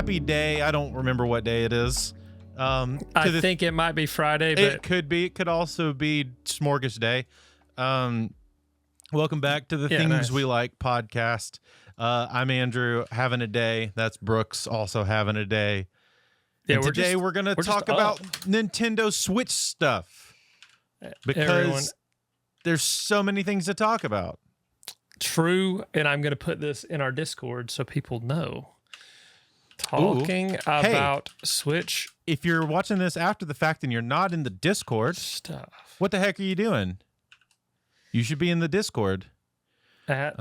happy day. I don't remember what day it is. I think it might be Friday, but it could be. It could also be Smorgas Day. Welcome back to the Things We Like podcast. I'm Andrew, having a day. That's Brooks, also having a day. Yeah, and today we're going to talk about Nintendo Switch stuff because there's so many things to talk about. True, and I'm going to put this in our Discord so people know. Talking about Switch. If you're watching this after the fact and you're not in the Discord, stuff. What the heck are you doing? You should be in the Discord. At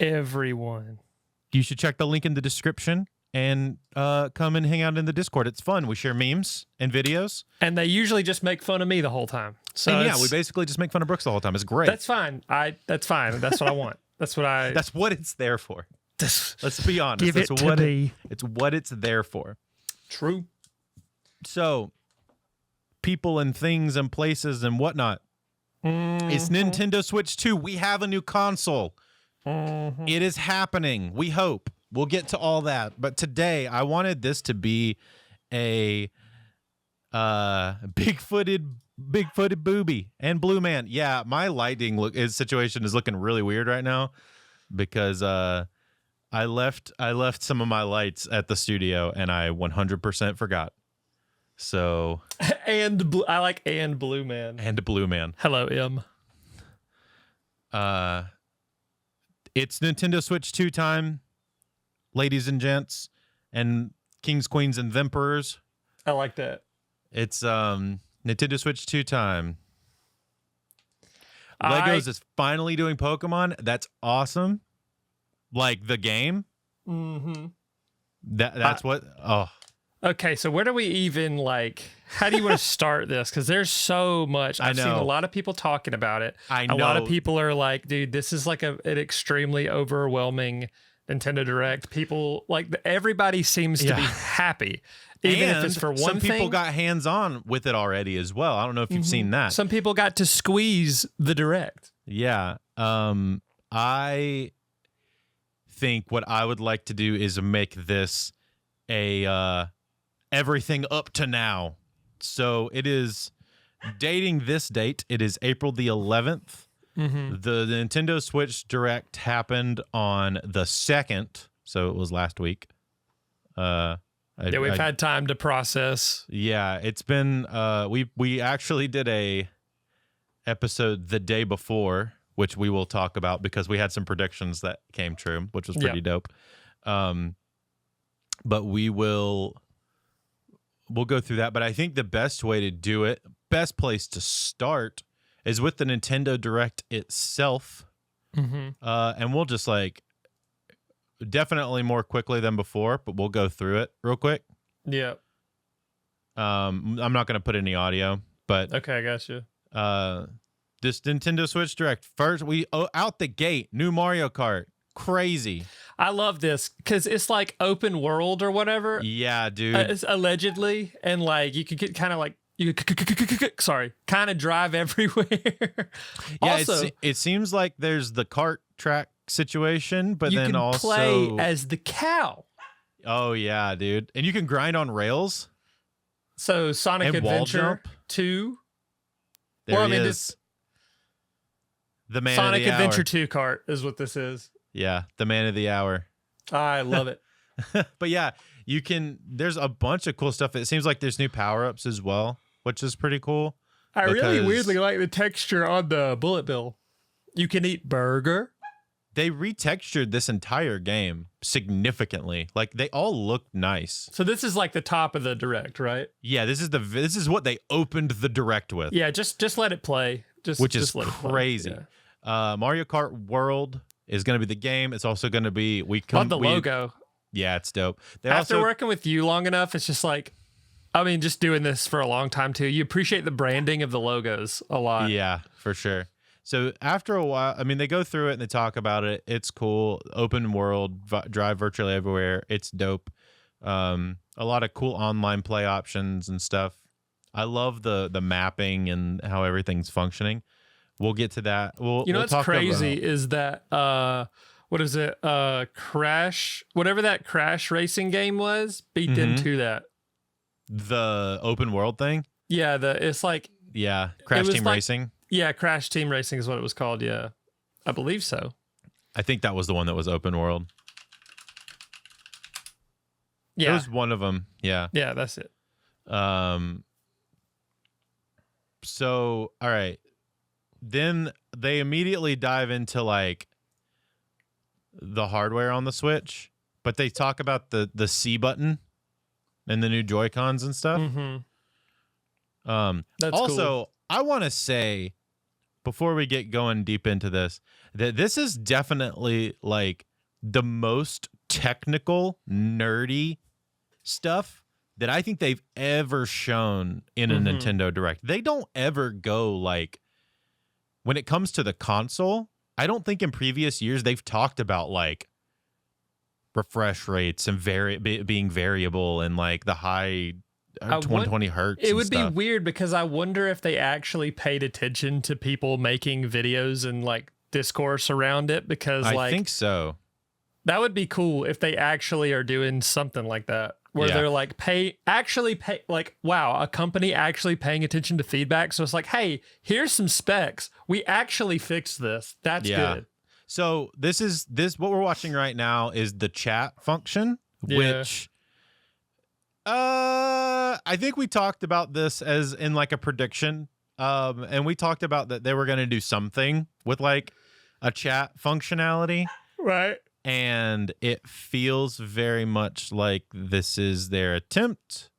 everyone. You should check the link in the description and come and hang out in the Discord. It's fun. We share memes and videos. And they usually just make fun of me the whole time. So and yeah, we basically just make fun of Brooks the whole time. It's great. That's fine. That's fine. That's what I want. That's what it's there for. Let's be honest. Give it to me. It's what it's there for. True. So, people and things and places and whatnot. Mm-hmm. It's Nintendo Switch 2. We have a new console. Mm-hmm. It is happening. We hope. We'll get to all that. But today, I wanted this to be a big-footed booby and Blue Man. Yeah, my lighting situation is looking really weird right now because I left some of my lights at the studio and I 100% forgot. So I like Blue Man. And Blue Man. Hello, M. It's Nintendo Switch 2 time, ladies and gents, and kings, queens, and emperors. I like that. It's Nintendo Switch 2 time. Legos is finally doing Pokemon. That's awesome. Like the game. Mm-hmm. That's what. Oh. Okay, so where do we even how do you want to start this? Because there's so much. I've seen a lot of people talking about it. I know. A lot of people are like, dude, this is like an extremely overwhelming Nintendo Direct. People, everybody seems to be happy. Even if it's for one thing. Some people got hands-on with it already as well. I don't know if you've seen that. Some people got to squeeze the Direct. Yeah. I think what I would like to do is make this a everything up to now. So it is dating this date. It is April the 11th. Mm-hmm. The Nintendo Switch Direct happened on the 2nd, so it was last week. We've had time to process. Yeah, it's been we actually did a episode the day before, which we will talk about because we had some predictions that came true, which was pretty dope. But we'll go through that. But I think the best way to do it, best place to start, is with the Nintendo Direct itself. Mm-hmm. And we'll just definitely more quickly than before, but we'll go through it real quick. Yeah. I'm not going to put any audio, but okay, I got you. This Nintendo Switch Direct, first out the gate, new Mario Kart, crazy. I love this because it's like open world or whatever. Yeah, dude. It's allegedly, and you could get kind of drive everywhere. Yeah, also, it seems like there's the kart track situation, but then also play as the cow. Oh yeah, dude, and you can grind on rails. So Sonic Adventure 2. There he is. The man Sonic of the Adventure hour. 2 kart is what this is. Yeah, the man of the hour. I love it. But yeah, there's a bunch of cool stuff. It seems like there's new power-ups as well, which is pretty cool. I really weirdly like the texture on the bullet bill. You can eat burger. They retextured this entire game significantly. They all look nice. So this is the top of the Direct, right? Yeah, this is what they opened the Direct with. Yeah, just let it play. Which is crazy. Yeah. Mario Kart World is going to be the game. It's also going to be logo. Yeah, it's dope. After working with you long enough, it's just just doing this for a long time too. You appreciate the branding of the logos a lot. Yeah, for sure. So after a while, they go through it and they talk about it. It's cool. Open world, drive virtually everywhere. It's dope. A lot of cool online play options and stuff. I love the mapping and how everything's functioning. We'll get to that. What's crazy is that what is it? Crash, whatever that Crash racing game was, beat them to that. The open world thing? Yeah, it's like Crash Team Racing. Yeah, Crash Team Racing is what it was called. Yeah, I believe so. I think that was the one that was open world. Yeah, it was one of them. Yeah, that's it. So all right, then they immediately dive into like the hardware on the Switch, but they talk about the C button and the new Joy-Cons and stuff. That's also cool. I want to say, before we get going deep into this, that this is definitely like the most technical, nerdy stuff that I think they've ever shown in a Nintendo Direct. They don't ever go like, when it comes to the console, I don't think in previous years they've talked about like refresh rates and being variable and like the high 120 hertz. It would be weird because I wonder if they actually paid attention to people making videos and like discourse around it, because I think so. That would be cool if they actually are doing something like that, where they're like wow, a company actually paying attention to feedback. So it's like, hey, here's some specs. We actually fixed this. That's good. So this what we're watching right now is the chat function, which I think we talked about this as in like a prediction. And we talked about that they were going to do something with like a chat functionality. Right. And it feels very much like this is their attempt.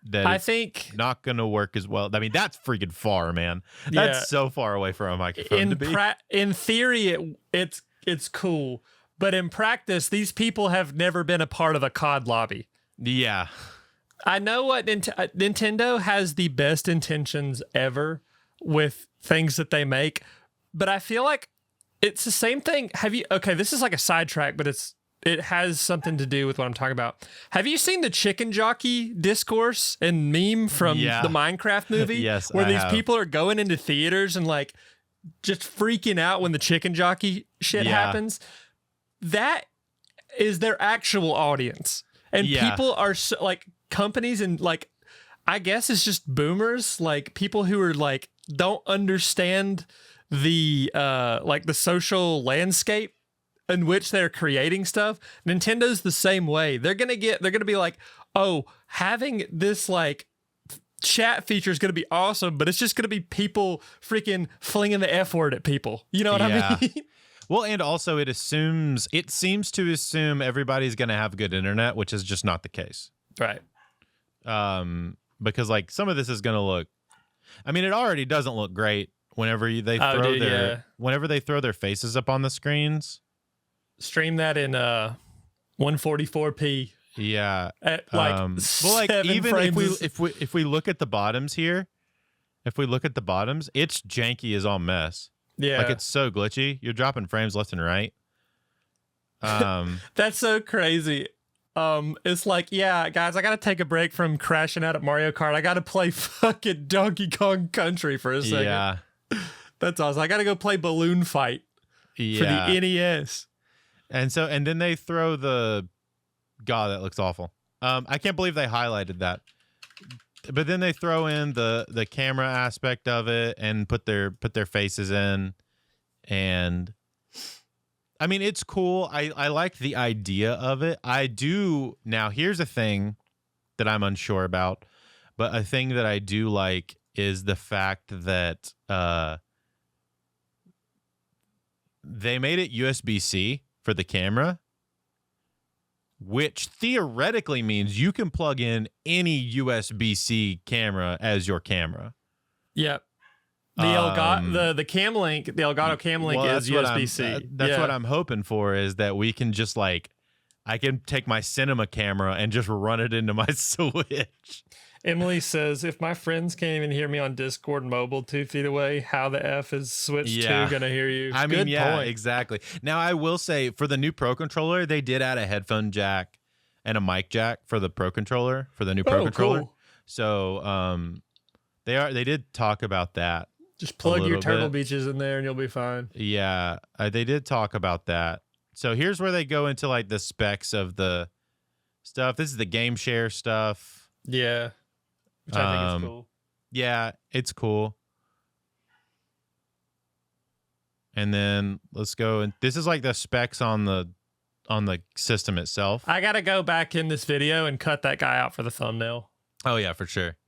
That I think not going to work as well. I mean, that's freaking far, man. That's so far away from a microphone to be. In theory, it's cool, but in practice, these people have never been a part of a COD lobby. Yeah. I know what Nintendo has the best intentions ever with things that they make, but I feel like it's the same thing. Okay, this is like a sidetrack, but it has something to do with what I'm talking about. Have you seen the chicken jockey discourse and meme from the Minecraft movie? Yes, where these people are going into theaters and like just freaking out when the chicken jockey shit happens. That is their actual audience. And people are so, like, companies and like, I guess it's just boomers, like people who are like, don't understand the like the social landscape in which they're creating stuff. Nintendo's the same way. They're gonna be like, oh, having this like chat feature is gonna be awesome, but it's just gonna be people freaking flinging the F word at people. You know what I mean? Well, and also it seems to assume everybody's gonna have good internet, which is just not the case. Right. Because like some of this is gonna look, I mean, it already doesn't look great whenever they throw their faces up on the screens. Stream that in 144p. Yeah. At like well, like even if we look at the bottoms here, it's janky as all mess. Yeah. Like it's so glitchy. You're dropping frames left and right. That's so crazy. It's like, yeah, guys, I gotta take a break from crashing out at Mario Kart. I gotta play fucking Donkey Kong Country for a second. Yeah. That's awesome. I gotta go play Balloon Fight for the NES. And then they throw God, that looks awful. I can't believe they highlighted that. But then they throw in the camera aspect of it and put their faces in. And I mean, it's cool. I like the idea of it. I do. Now, here's a thing that I'm unsure about, but a thing that I do like is the fact that they made it USB-C for the camera, which theoretically means you can plug in any USB-C camera as your camera. Yep. The Cam Link, the Elgato Cam Link is USB-C. That's what I'm hoping for, is that we can just like, I can take my cinema camera and just run it into my Switch. Emily says, if my friends can't even hear me on Discord mobile 2 feet away, how the F is Switch 2 going to hear you? I mean, Good point. Exactly. Now, I will say, for the new Pro Controller, they did add a headphone jack and a mic jack for the Pro Controller, for the new Pro Controller. Cool. So they did talk about that. Just plug your Turtle Beaches in there and you'll be fine. Yeah, they did talk about that. So here's where they go into like the specs of the stuff. This is the game share stuff. Yeah. Which I think is cool. Yeah, it's cool. And then let's go, and this is like the specs on the system itself. I gotta go back in this video and cut that guy out for the thumbnail. Oh yeah, for sure.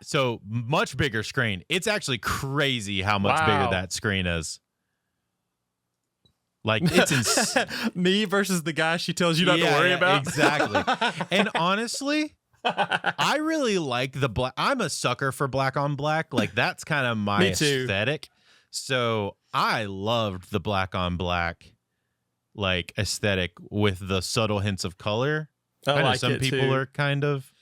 So much bigger screen. It's actually crazy how much bigger that screen is. Like it's me versus the guy she tells you not to worry about. Exactly. And honestly, I really like the black. I'm a sucker for black on black. Like that's kind of my aesthetic. So I loved the black on black like aesthetic with the subtle hints of color. I know some people are kind of.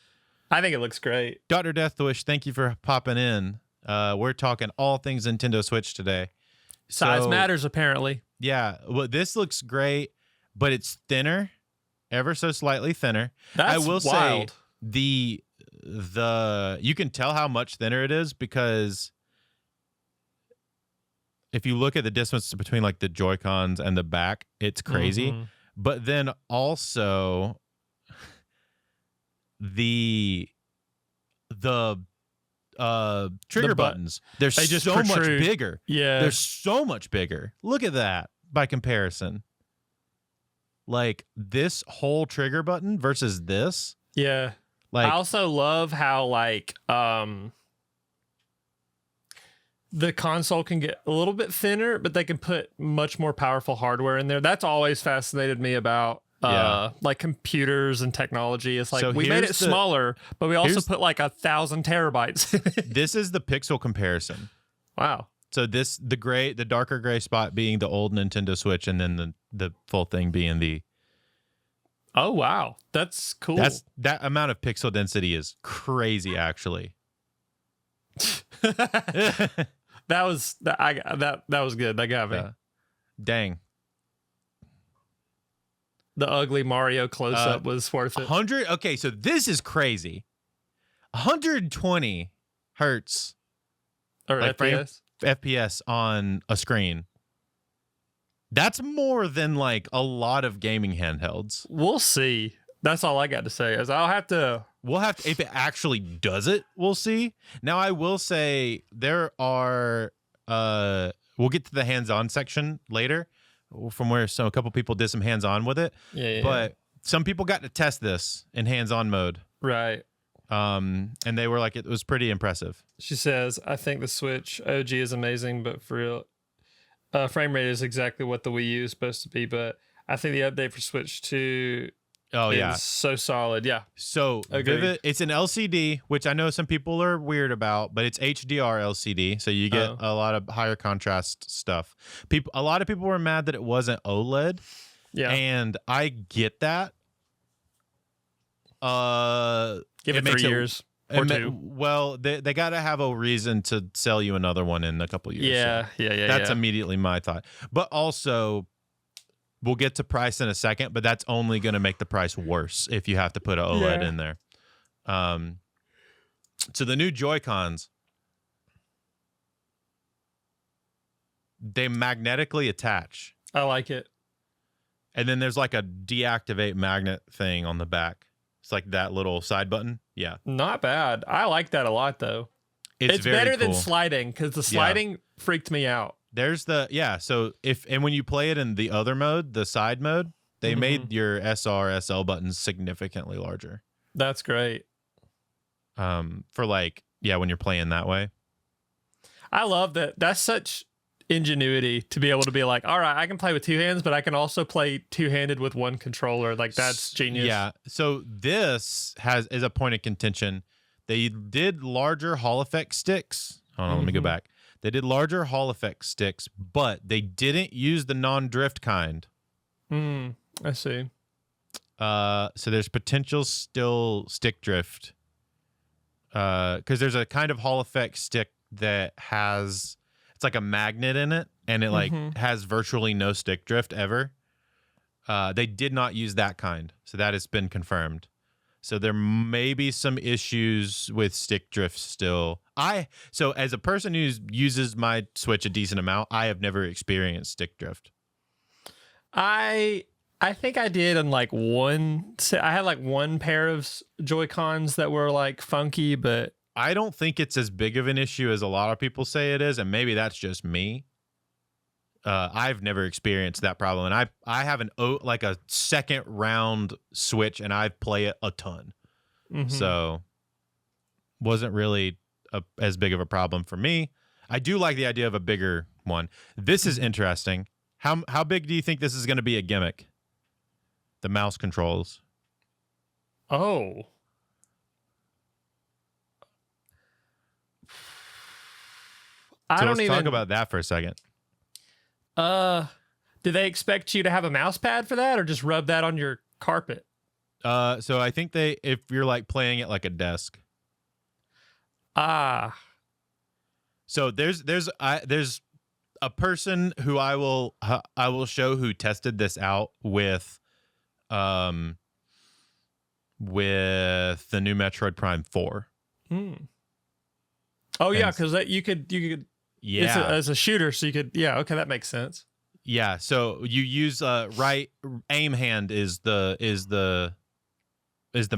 I think it looks great. Dr. Deathwish, thank you for popping in. We're talking all things Nintendo Switch today. Size matters, apparently. Yeah, well, this looks great, but it's thinner, ever so slightly thinner. That's I will wild. say the you can tell how much thinner it is because if you look at the distance between like the Joy-Cons and the back, it's crazy. Mm-hmm. But then also the trigger buttons, they're so much bigger. Yeah, they're so much bigger. Look at that by comparison. Like this whole trigger button versus this. Yeah. Like I also love how like the console can get a little bit thinner, but they can put much more powerful hardware in there. That's always fascinated me about like computers and technology. It's like we made it smaller, but we also put like 1,000 terabytes. This is the pixel comparison. Wow. So the darker gray spot being the old Nintendo Switch, and then the full thing being the. Oh wow, that's cool. That amount of pixel density is crazy, actually. that was good. That got me. Dang. The ugly Mario close-up was worth it. 100. Okay, so this is crazy. 120 hertz or like FPS on a screen. That's more than like a lot of gaming handhelds. We'll see. That's all I got to say. Is we'll have to if it actually does it, we'll see. Now I will say there are we'll get to the hands-on section later. From where a couple people did some hands-on with it. Yeah. But some people got to test this in hands-on mode. Right. And they were like, it was pretty impressive. She says, I think the Switch OG is amazing, but for real, frame rate is exactly what the Wii U is supposed to be. But I think the update for Switch 2 is so solid. Yeah. So Vivid, it's an LCD, which I know some people are weird about, but it's HDR LCD, so you get a lot of higher contrast stuff. A lot of people were mad that it wasn't OLED. Yeah. And I get that. Give it 3 years or 2. Well, they got to have a reason to sell you another one in a couple years. Yeah. That's immediately my thought. But also, we'll get to price in a second, but that's only going to make the price worse if you have to put an OLED in there. So the new Joy-Cons, they magnetically attach. I like it. And then there's like a deactivate magnet thing on the back. It's like that little side button. Yeah. Not bad. I like that a lot, though. It's better than sliding, because the sliding freaked me out. There's so when you play it in the other mode, the side mode, they made your SR, SL buttons significantly larger. That's great. For like, when you're playing that way. I love that. That's such ingenuity to be able to be like, all right, I can play with 2 hands, but I can also play 2-handed with 1 controller. Like that's genius. Yeah. So this is a point of contention. They did larger Hall effect sticks. Hold on, let me go back. They did larger Hall effect sticks, but they didn't use the non-drift kind. I see. So there's potential still stick drift. Because there's a kind of Hall effect stick that it's like a magnet in it, and it like has virtually no stick drift ever. They did not use that kind, so that has been confirmed. So there may be some issues with stick drift still. So as a person who uses my Switch a decent amount, I have never experienced stick drift. I think I did in like I had like one pair of Joy-Cons that were like funky, but I don't think it's as big of an issue as a lot of people say it is, and maybe that's just me. I've never experienced that problem, and I have like a second round Switch, and I play it a ton, so wasn't really as big of a problem for me. I do like the idea of a bigger one. This is interesting. How big do you think this is going to be a gimmick? The mouse controls. Oh. Let's talk about that for a second. Do they expect you to have a mouse pad for that, or just rub that on your carpet? So I think if you're like playing it like a desk. So there's a person who I will show who tested this out with the new Metroid Prime 4. Oh yeah, because you could yeah, as a shooter, so you could okay, that makes sense. Yeah, so you use right aim hand is the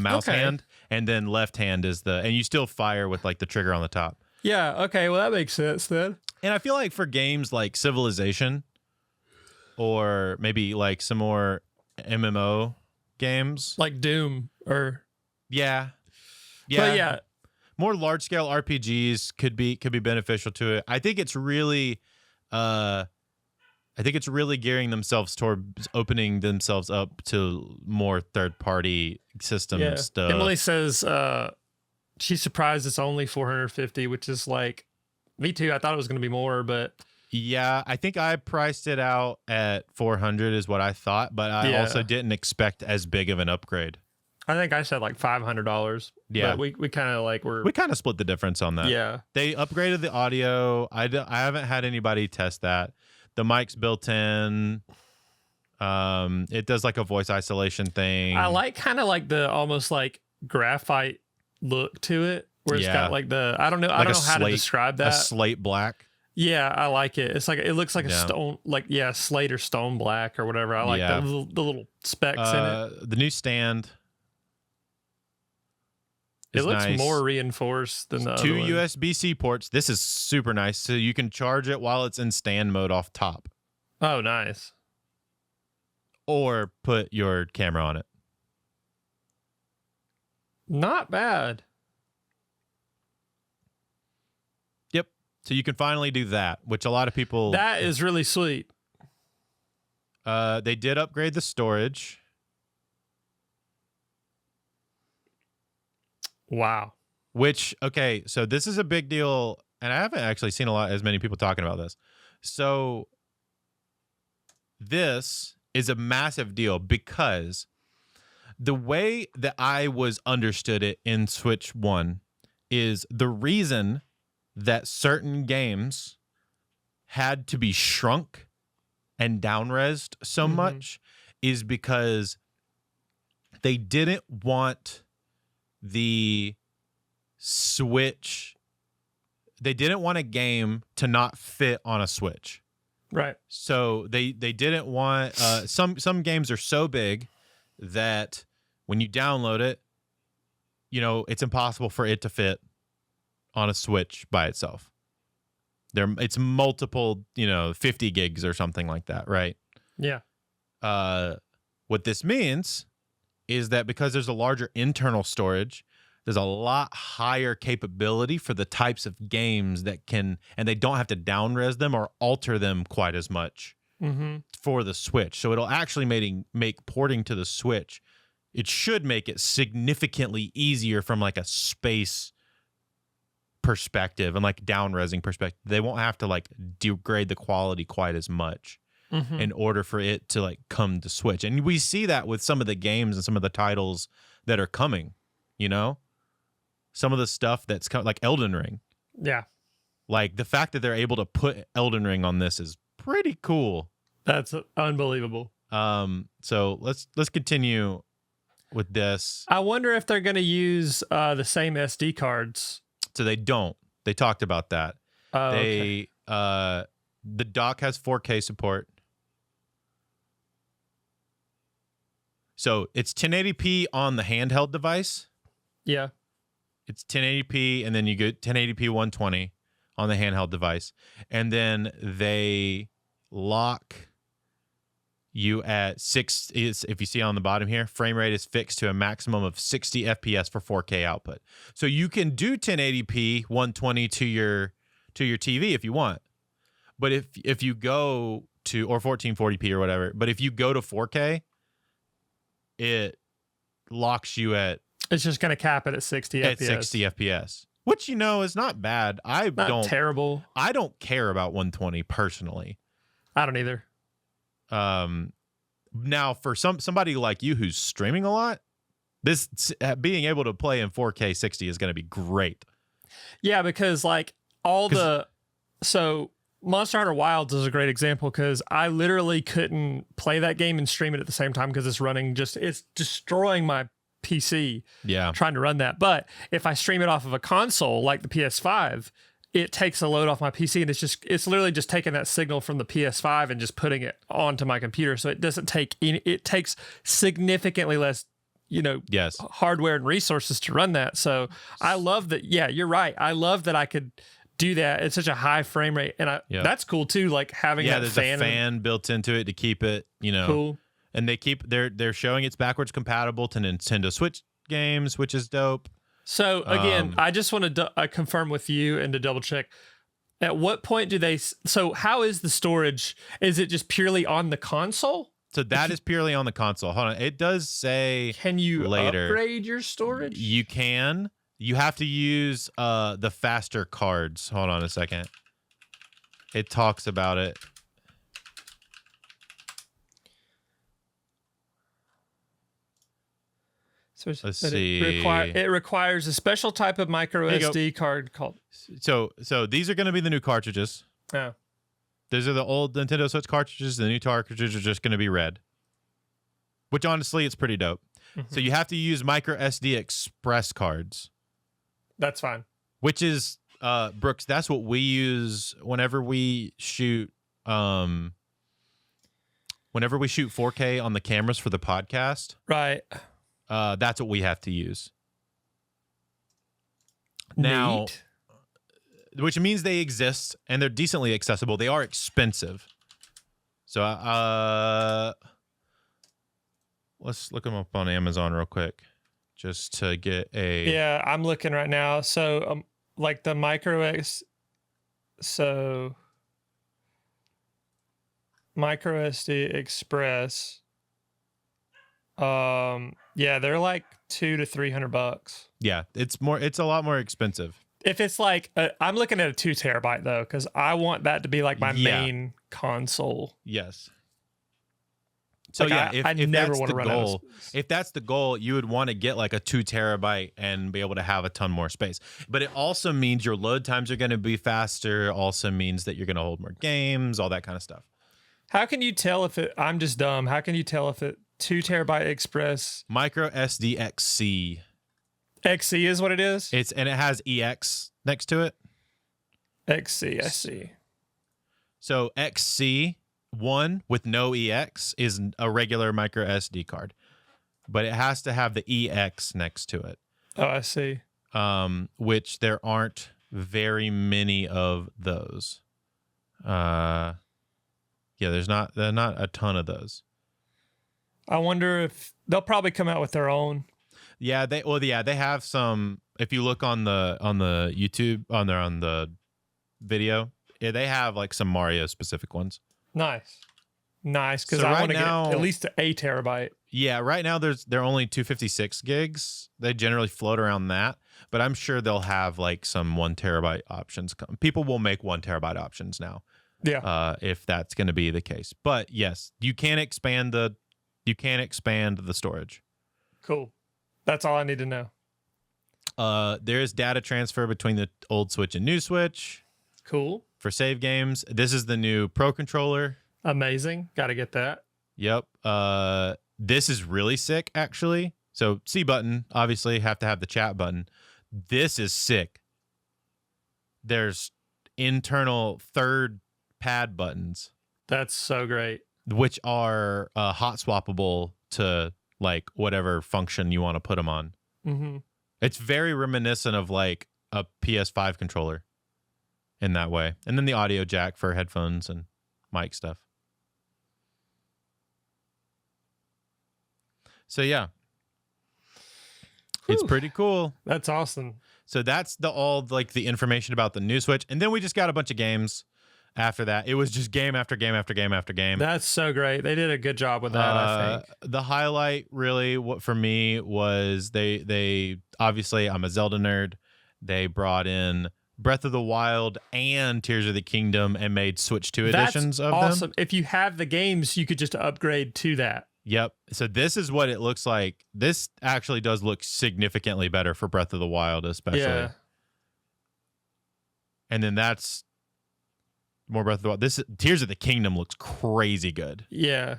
mouse hand, and then left hand is and you still fire with like the trigger on the top. Yeah, okay, well that makes sense then. And I feel like for games like Civilization or maybe like some more MMO games like Doom or yeah. But yeah, more large scale RPGs could be beneficial to it. I think it's really gearing themselves towards opening themselves up to more third party system stuff. Emily says she's surprised it's only $450, which is like me too. I thought it was going to be more, but yeah, I think I priced it out at $400 is what I thought, but I also didn't expect as big of an upgrade. I think I said like $500. Yeah, but we kind of like we kind of split the difference on that. Yeah, they upgraded the audio. I haven't had anybody test that. The mic's built in. It does like a voice isolation thing. I like kind of like the almost like graphite look to it, where it's got like I don't know how to describe that. A slate black. Yeah, I like it. It's like it looks like a stone, like slate or stone black or whatever. I like the little specks in it. The new stand. It looks nice. more reinforced than the two other one. USB-C ports. This is super nice. So you can charge it while it's in stand mode off top. Oh, nice. Or put your camera on it. Not bad. Yep. So you can finally do that, which a lot of people... That is really sweet. They did upgrade the storage. Wow. Which, okay, so this is a big deal, and I haven't actually seen as many people talking about this. So this is a massive deal because the way that I understood it in Switch 1 is the reason that certain games had to be shrunk and down-resed so much is because they didn't want the Switch. They didn't want a game to not fit on a Switch. Right. So they didn't want some games are so big that when you download it, it's impossible for it to fit on a Switch by itself. It's multiple, 50 gigs or something like that, right? Yeah. What this means is that because there's a larger internal storage, there's a lot higher capability for the types of games that and they don't have to down-res them or alter them quite as much for the Switch. So it'll actually make porting to the Switch. It should make it significantly easier from like a space perspective and like down-resing perspective. They won't have to like degrade the quality quite as much in order for it to like come to Switch. And we see that with some of the games and some of the titles that are coming, some of the stuff that's like Elden Ring. Yeah. Like the fact that they're able to put Elden Ring on this is pretty cool. That's unbelievable. So let's continue with this. I wonder if they're going to use the same SD cards. So they don't. They talked about that. The dock has 4K support. So it's 1080p on the handheld device. Yeah. It's 1080p, and then you get 1080p 120 on the handheld device, and then they lock you at if you see on the bottom here, frame rate is fixed to a maximum of 60 FPS for 4K output. So you can do 1080p 120 to your TV if you want. But if you go to, or 1440p or whatever, but if you go to 4K, it locks you at, it's just going to cap it at 60 at FPS. 60 FPS, which is not bad. Not terrible. I don't care about 120 personally. I don't either. Now for somebody like you who's streaming a lot, this being able to play in 4K 60 is going to be great. Yeah, because like so Monster Hunter Wilds is a great example because I literally couldn't play that game and stream it at the same time because it's destroying my PC. Yeah, trying to run that. But if I stream it off of a console like the PS5, it takes a load off my PC, and it's literally just taking that signal from the PS5 and just putting it onto my computer. So it doesn't take it takes significantly less, yes, hardware and resources to run that. So I love that. Yeah, you're right. I love that I could do that. It's such a high frame rate, and that's cool too. Like having that there's fan. A fan built into it to keep it, cool. And they're showing it's backwards compatible to Nintendo Switch games, which is dope. So again, I just want to confirm with you and to double check. At what point do they? So how is the storage? Is it just purely on the console? So that is purely on the console. Hold on, it does say. Can you later upgrade your storage? You can. You have to use the faster cards. Hold on a second. It talks about it. So let's see. It requires a special type of micro SD card called. So these are going to be the new cartridges. Yeah. These are the old Nintendo Switch cartridges. The new cartridges are just going to be red. Which honestly, it's pretty dope. Mm-hmm. So you have to use micro SD express cards. That's fine. Which is Brooks. That's what we use whenever we shoot. Whenever we shoot 4K on the cameras for the podcast. Right. That's what we have to use. Now, neat. Which means they exist and they're decently accessible. They are expensive. So let's look them up on Amazon real quick, just to get a. Yeah, I'm looking right now. So like the micro SD Express. Yeah, they're like $200 to $300. Yeah, it's a lot more expensive. If it's like I'm looking at a 2 terabyte though, because I want that to be like my main console. Yes. So like if never that's want to run goal, out of space. If that's the goal, you would want to get like a 2 terabyte and be able to have a ton more space. But it also means your load times are going to be faster. Also means that you're going to hold more games, all that kind of stuff. How can you tell if it? I'm just dumb. How can you tell if it 2 terabyte express? Micro SD XC. XC is what it is. And it has EX next to it. XC, I see. So XC1 with no EX is a regular micro SD card, but it has to have the EX next to it. Oh, I see. Which there aren't very many of those. Yeah, there's not a ton of those. I wonder if they'll probably come out with their own. Yeah, they have some. If you look on the YouTube on the video, they have like some Mario specific ones. Nice, because So I right want to get now- at least a terabyte. Yeah, right now they're only 256 gigs. They generally float around that, but I'm sure they'll have like some 1 terabyte options. People will make 1 terabyte options now. Yeah. If that's going to be the case. But yes, you can expand the storage. Cool. That's all I need to know. There is data transfer between the old Switch and new Switch. Cool. For save games. This is the new Pro Controller. Amazing. Got to get that. Yep. This is really sick, actually. So C button, obviously, have to have the chat button. This is sick. There's internal third pad buttons. That's so great. Which are hot swappable to like whatever function you want to put them on. Mm-hmm. It's very reminiscent of like a PS5 controller in that way. And then the audio jack for headphones and mic stuff. So yeah, it's pretty cool. That's awesome. So that's all like the information about the new Switch. And then we just got a bunch of games after that. It was just game after game after game after game. That's so great. They did a good job with that, I think. The highlight really what for me was they obviously I'm a Zelda nerd. They brought in Breath of the Wild and Tears of the Kingdom and made Switch 2 editions of awesome. them. If you have the games, you could just upgrade to that. Yep. So this is what it looks like. This actually does look significantly better for Breath of the Wild, especially. Yeah. And then that's more Breath of the Wild. This Tears of the Kingdom looks crazy good. Yeah.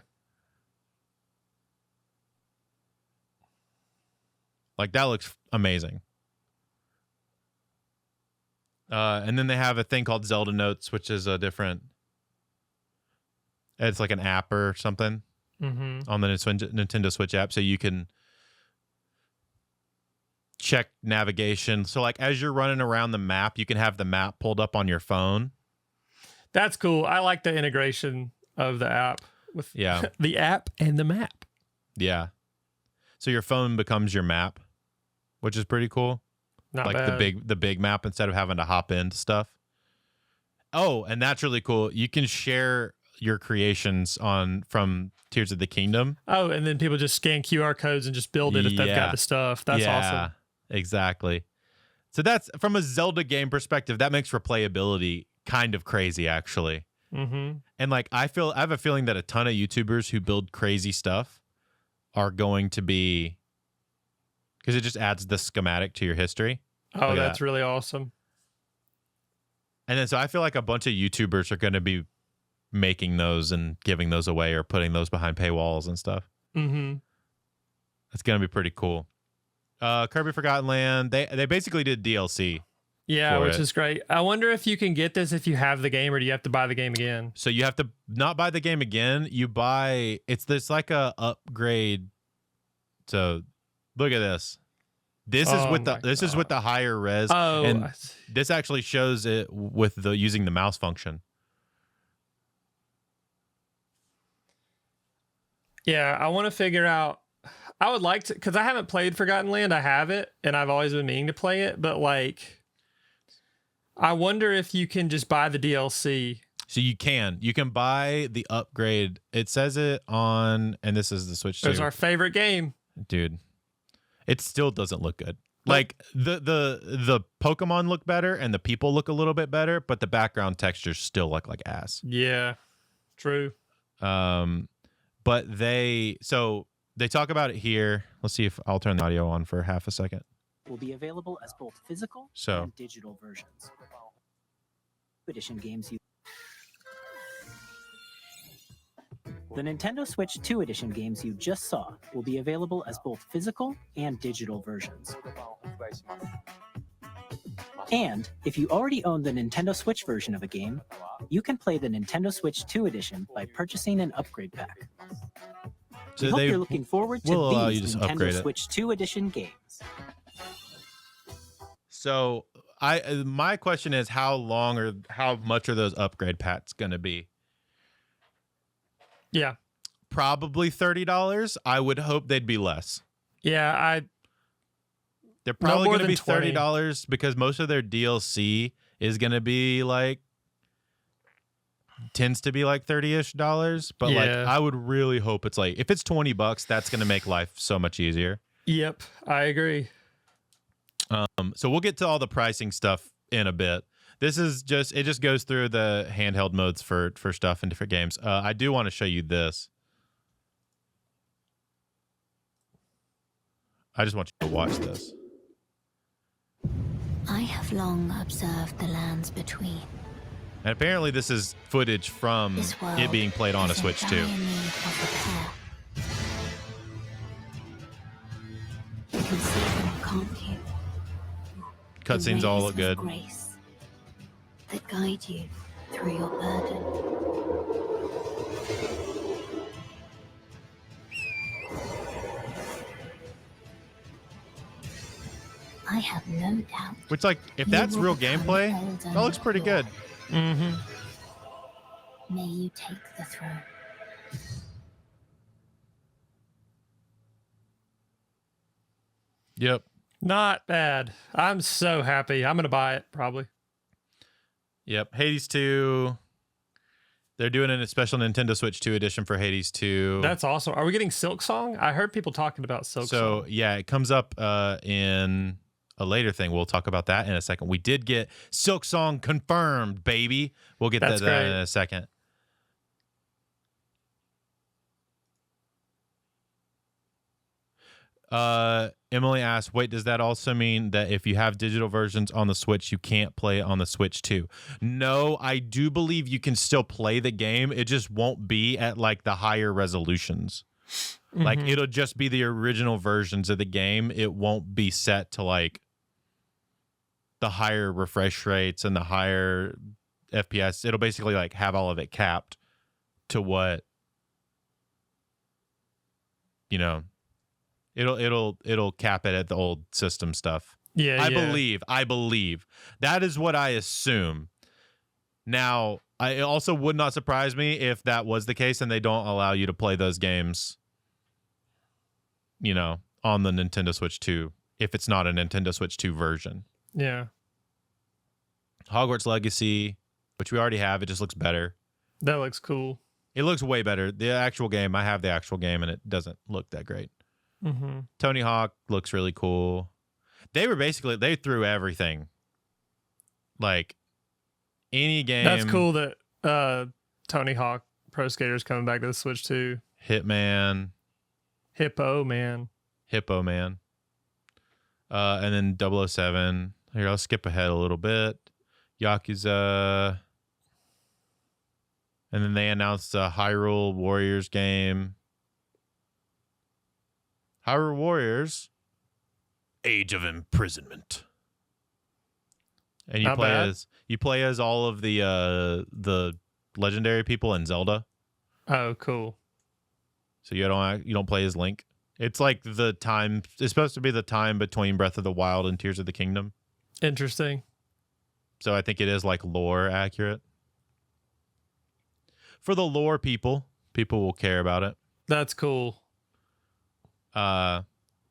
Like that looks amazing. And then they have a thing called Zelda Notes, which is a different. It's like an app or something on the Nintendo Switch app, so you can check navigation. So like as you're running around the map, you can have the map pulled up on your phone. That's cool. I like the integration of the app with the app and the map. Yeah. So your phone becomes your map, which is pretty cool. Not like bad. the big map instead of having to hop into stuff. Oh, and that's really cool. You can share your creations from Tears of the Kingdom. Oh, and then people just scan QR codes and just build it if they've got the stuff. That's awesome. Exactly. So that's from a Zelda game perspective, that makes replayability kind of crazy, actually. Mm-hmm. And like I have a feeling that a ton of YouTubers who build crazy stuff are going to be, because it just adds the schematic to your history. Oh, that's really awesome. And then so I feel like a bunch of YouTubers are going to be making those and giving those away or putting those behind paywalls and stuff. Mm-hmm. It's going to be pretty cool. Kirby Forgotten Land, they basically did DLC. Yeah, which is great. I wonder if you can get this if you have the game, or do you have to buy the game again? So you have to not buy the game again. You buy it's like a upgrade. So look at this. This is with the higher res. Oh, and this actually shows it with the using the mouse function. Yeah, I want to figure out. I would like to, because I haven't played Forgotten Land. I have it, and I've always been meaning to play it. But like, I wonder if you can just buy the DLC. So you can buy the upgrade. It says it on, and this is the Switch 2. It was our favorite game, dude. It still doesn't look good. Like the Pokemon look better, and the people look a little bit better, but the background textures still look like ass. Yeah, true. But they talk about it here. Let's see if I'll turn the audio on for half a second. Will be available as both physical and digital versions. Edition games The Nintendo Switch 2 Edition games you just saw will be available as both physical and digital versions. And if you already own the Nintendo Switch version of a game, you can play the Nintendo Switch 2 Edition by purchasing an upgrade pack. So we hope you're looking forward to these Nintendo Switch 2 Edition games. So my question is, how long or how much are those upgrade packs going to be? Yeah. Probably $30. I would hope they'd be less. Yeah, they're probably going to be $30 because most of their DLC is going to be like, tends to be like $30-ish. But like, I would really hope it's like, if it's $20, that's going to make life so much easier. Yep, I agree. So we'll get to all the pricing stuff in a bit. This is it just goes through the handheld modes for stuff in different games. I do want to show you this. I just want you to watch this. I have long observed the lands between. And apparently this is footage from it being played on a Switch 2. You can see them, can't you? Cutscenes all look good. Grace that guide you through your burden. have no doubt. Which, like, if that's real gameplay, that looks pretty good. Mm-hmm. May you take the throne. Yep. Not bad. I'm so happy. I'm gonna buy it probably. Yep. Hades 2. They're doing a special Nintendo Switch 2 edition for Hades 2. That's awesome. Are we getting Silk Song? I heard people talking about Silk Song. So yeah, it comes up in a later thing. We'll talk about that in a second. We did get Silk Song confirmed, baby. We'll get that in a second. Emily asked, wait, does that also mean that if you have digital versions on the Switch, you can't play it on the Switch too? No, I do believe you can still play the game. It just won't be at like the higher resolutions. Mm-hmm. Like it'll just be the original versions of the game. It won't be set to like the higher refresh rates and the higher FPS. It'll basically like have all of it capped to what, you know, It'll cap it at the old system stuff. Yeah, I believe that is what I assume. Now, it also would not surprise me if that was the case and they don't allow you to play those games, you know, on the Nintendo Switch 2 if it's not a Nintendo Switch 2 version. Yeah. Hogwarts Legacy, which we already have, it just looks better. That looks cool. It looks way better. The actual game, I have the actual game and it doesn't look that great. Mm-hmm. Tony Hawk looks really cool. They threw everything. Like any game. That's cool that Tony Hawk Pro Skater is coming back to the Switch too. Hitman. Hippo Man. And then 007. Here, I'll skip ahead a little bit. Yakuza. And then they announced a Hyrule Warriors game. Hyrule Warriors, Age of Imprisonment, and you play as all of the legendary people in Zelda. Oh, cool! So you don't play as Link. It's like the time. It's supposed to be the time between Breath of the Wild and Tears of the Kingdom. Interesting. So I think it is like lore accurate. For the lore people will care about it. That's cool.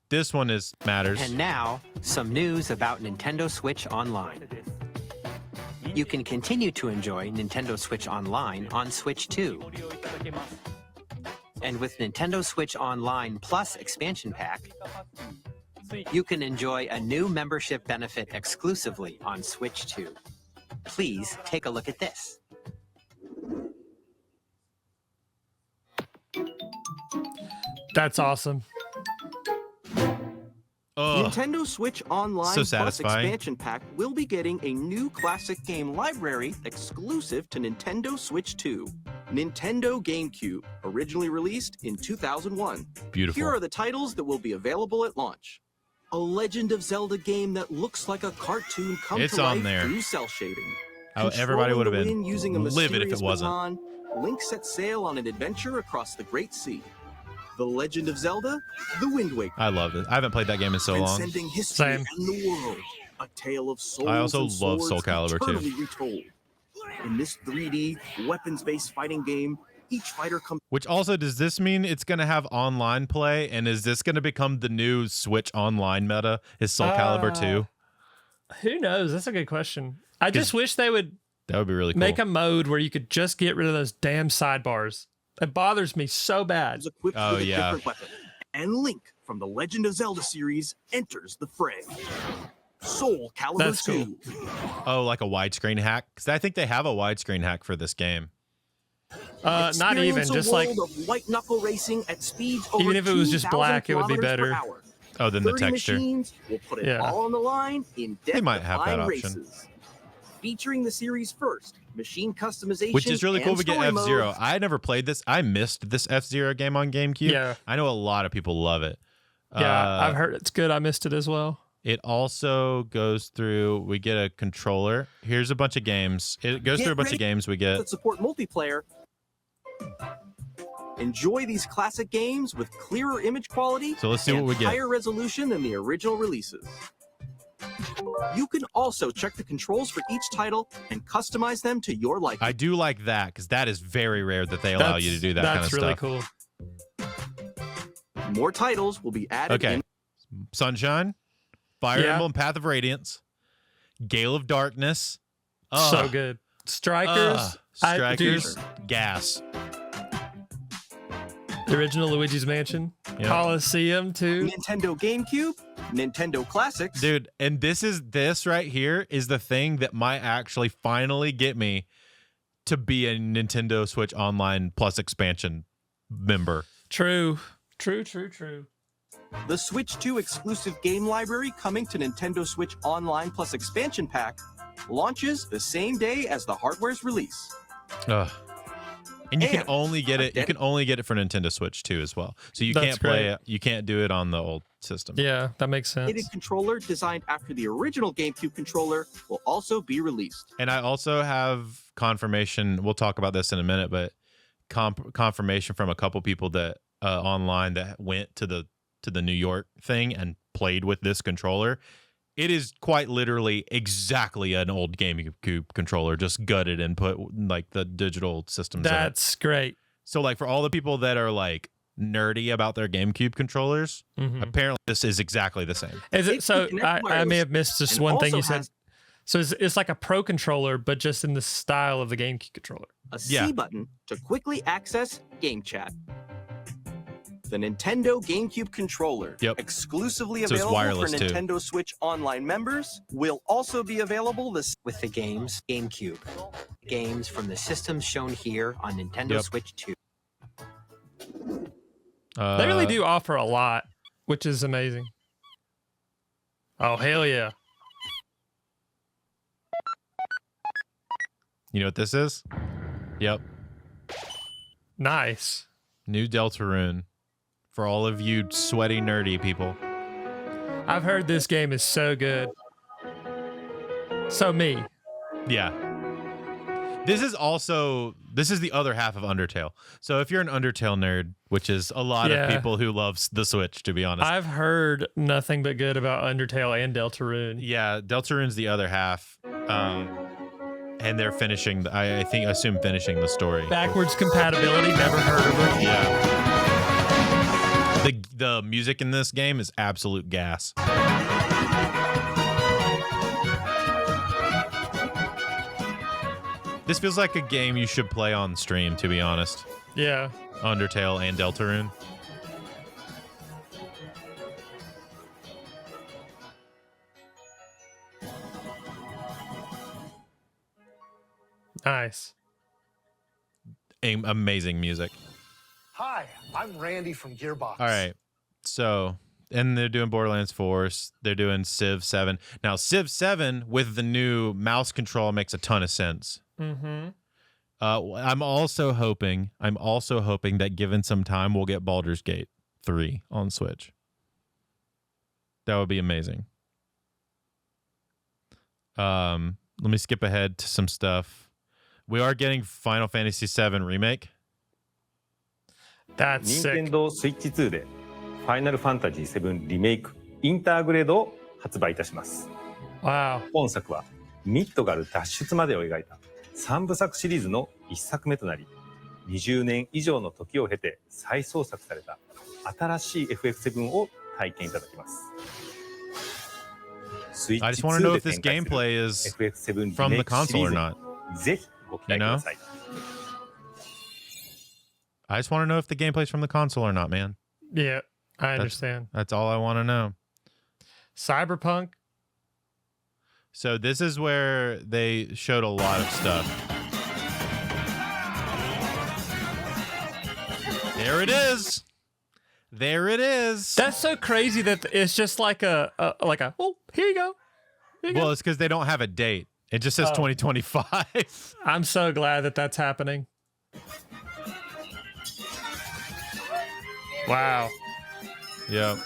This one matters. And now, some news about Nintendo Switch Online. You can continue to enjoy Nintendo Switch Online on Switch 2. And with Nintendo Switch Online Plus Expansion Pack, you can enjoy a new membership benefit exclusively on Switch 2. Please take a look at this. That's awesome. Nintendo Switch Online so Plus satisfying. Expansion Pack will be getting a new classic game library exclusive to Nintendo Switch 2. Nintendo GameCube, originally released in 2001. Beautiful. Here are the titles that will be available at launch. A Legend of Zelda game that looks like a cartoon come It's to on life there. through cell shading. How everybody would have Controlling been the wind using a livid if it mysterious wasn't. baton, Link sets sail on an adventure across the Great Sea. The Legend of Zelda, The Wind Waker. I love it. I haven't played that game in so long. Transcending history Same. and the world. A tale of souls I also and love swords Soul Calibur, too. eternally retold. In this 3D, weapons-based fighting game, each fighter comes... Which also, does this mean it's going to have online play? And is this going to become the new Switch Online meta? Is Soul Calibur 2? Who knows? That's a good question. I just wish they would That would be really cool. make a mode where you could just get rid of those damn sidebars. It bothers me so bad. is equipped Oh, with a yeah. different weapon. And Link from the Legend of Zelda series enters the fray. Soul Calibur That's 2. Oh, like a widescreen hack? Because I think they have a widescreen hack for this game. Not even, Experience a just like, world of white knuckle racing at speeds over even if it was just 2,000 black, it would be kilometers per better. hour. Oh, then the 30 texture. machines will put it Yeah. all on the line in might have that death-defying option. races. Featuring the series first, machine customization, Which is really cool. and We get story F-Zero. modes. I never played this. I missed this F-Zero game on GameCube. Yeah. I know a lot of people love it. yeah, I've heard it's good. I missed it as well. It also goes through, we get a controller. Here's a bunch of games. It goes Get through a bunch ready of games we get. that support multiplayer. Enjoy these classic games with clearer image quality So let's see and what we get. higher resolution than the original releases. You can also check the controls for each title and customize them to your liking. I do like that because that is very rare that they allow you to do that kind of That's really stuff. cool. More titles will be added Okay. in. Sunshine, Fire Yeah. Emblem, Path of Radiance, Gale of Darkness. So good. Strikers. Strikers, gas. The original Luigi's Mansion. Yep. Coliseum too. Nintendo GameCube, Nintendo Classics, Dude, and this right here is the thing that might actually finally get me to be a Nintendo Switch Online Plus expansion member. True. the Switch 2 exclusive game library coming to Nintendo Switch Online Plus Expansion Pack, launches the same day as the hardware's release. Ugh. And you can And only get it. You update- can only get it for Nintendo Switch 2 as well. So you That's can't play great. it. You can't do it on the old system. Yeah, that makes sense. Updated controller designed after the original GameCube controller will also be released. And I also have confirmation. We'll talk about this in a minute, but confirmation from a couple people that online that went to the New York thing and played with this controller. It is quite literally exactly an old GameCube controller, just gutted and put like the digital systems in it. That's great. So like for all the people that are like nerdy about their GameCube controllers, Mhm. apparently this is exactly the same. Is it It so? can connect I may wireless have missed just and one thing also you said. has So it's like a Pro controller, but just in the style of the GameCube controller. a C Yeah. button to quickly access Game Chat. The Nintendo GameCube controller, Yep. exclusively So it's available for wireless, too. Nintendo Switch Online members, will also be available this. With the games GameCube. Games from the systems shown here on Nintendo Yep. Switch 2. They really do offer a lot, which is amazing. Oh hell yeah! You know what this is? Yep. Nice. New Deltarune. For all of you sweaty, nerdy people. I've heard this game is so good. So me. Yeah. This is the other half of Undertale. So if you're an Undertale nerd, which is a lot Yeah. of people who loves the Switch, to be honest. I've heard nothing but good about Undertale and Deltarune. Yeah, Deltarune's the other half. And they're finishing, assume finishing the story. Backwards compatibility, never heard of it. Yeah. The music in this game is absolute gas. This feels like a game you should play on stream, to be honest. Yeah. Undertale and Deltarune. Nice. Amazing music. Hi, I'm Randy from Gearbox. All right. So, and they're doing Borderlands 4. They're doing Civ 7. Now, Civ 7 with the new mouse control makes a ton of sense. Mm-hmm. I'm also hoping that given some time, we'll get Baldur's Gate 3 on Switch. That would be amazing. Let me skip ahead to some stuff. We are getting Final Fantasy VII Remake. That's 任 sick. 天堂スイッチ2でファイナルファンタジー7リメイクインターグレードを発売いたします。 Wow. 本作はミッドガル脱出までを描いた3部作シリーズの1作目となり、20年以上の時を経て再創作された新しい FF7 を体験いただきます。スイ I ッチ just want to know 2 if で this 展開する gameplay is FF7 リ from メ the イクシリ console ー or ズ not. にぜひご期待ください。 I just want to know if the gameplay's from the console or not, man. Yeah, I understand. That's all I want to know. Cyberpunk. So this is where they showed a lot of stuff. There it is. There it is. That's so crazy that it's just like a oh, here you go. Here you Well, go. it's because they don't have a date. It just says Oh. 2025. I'm so glad that that's happening. Wow. Yep.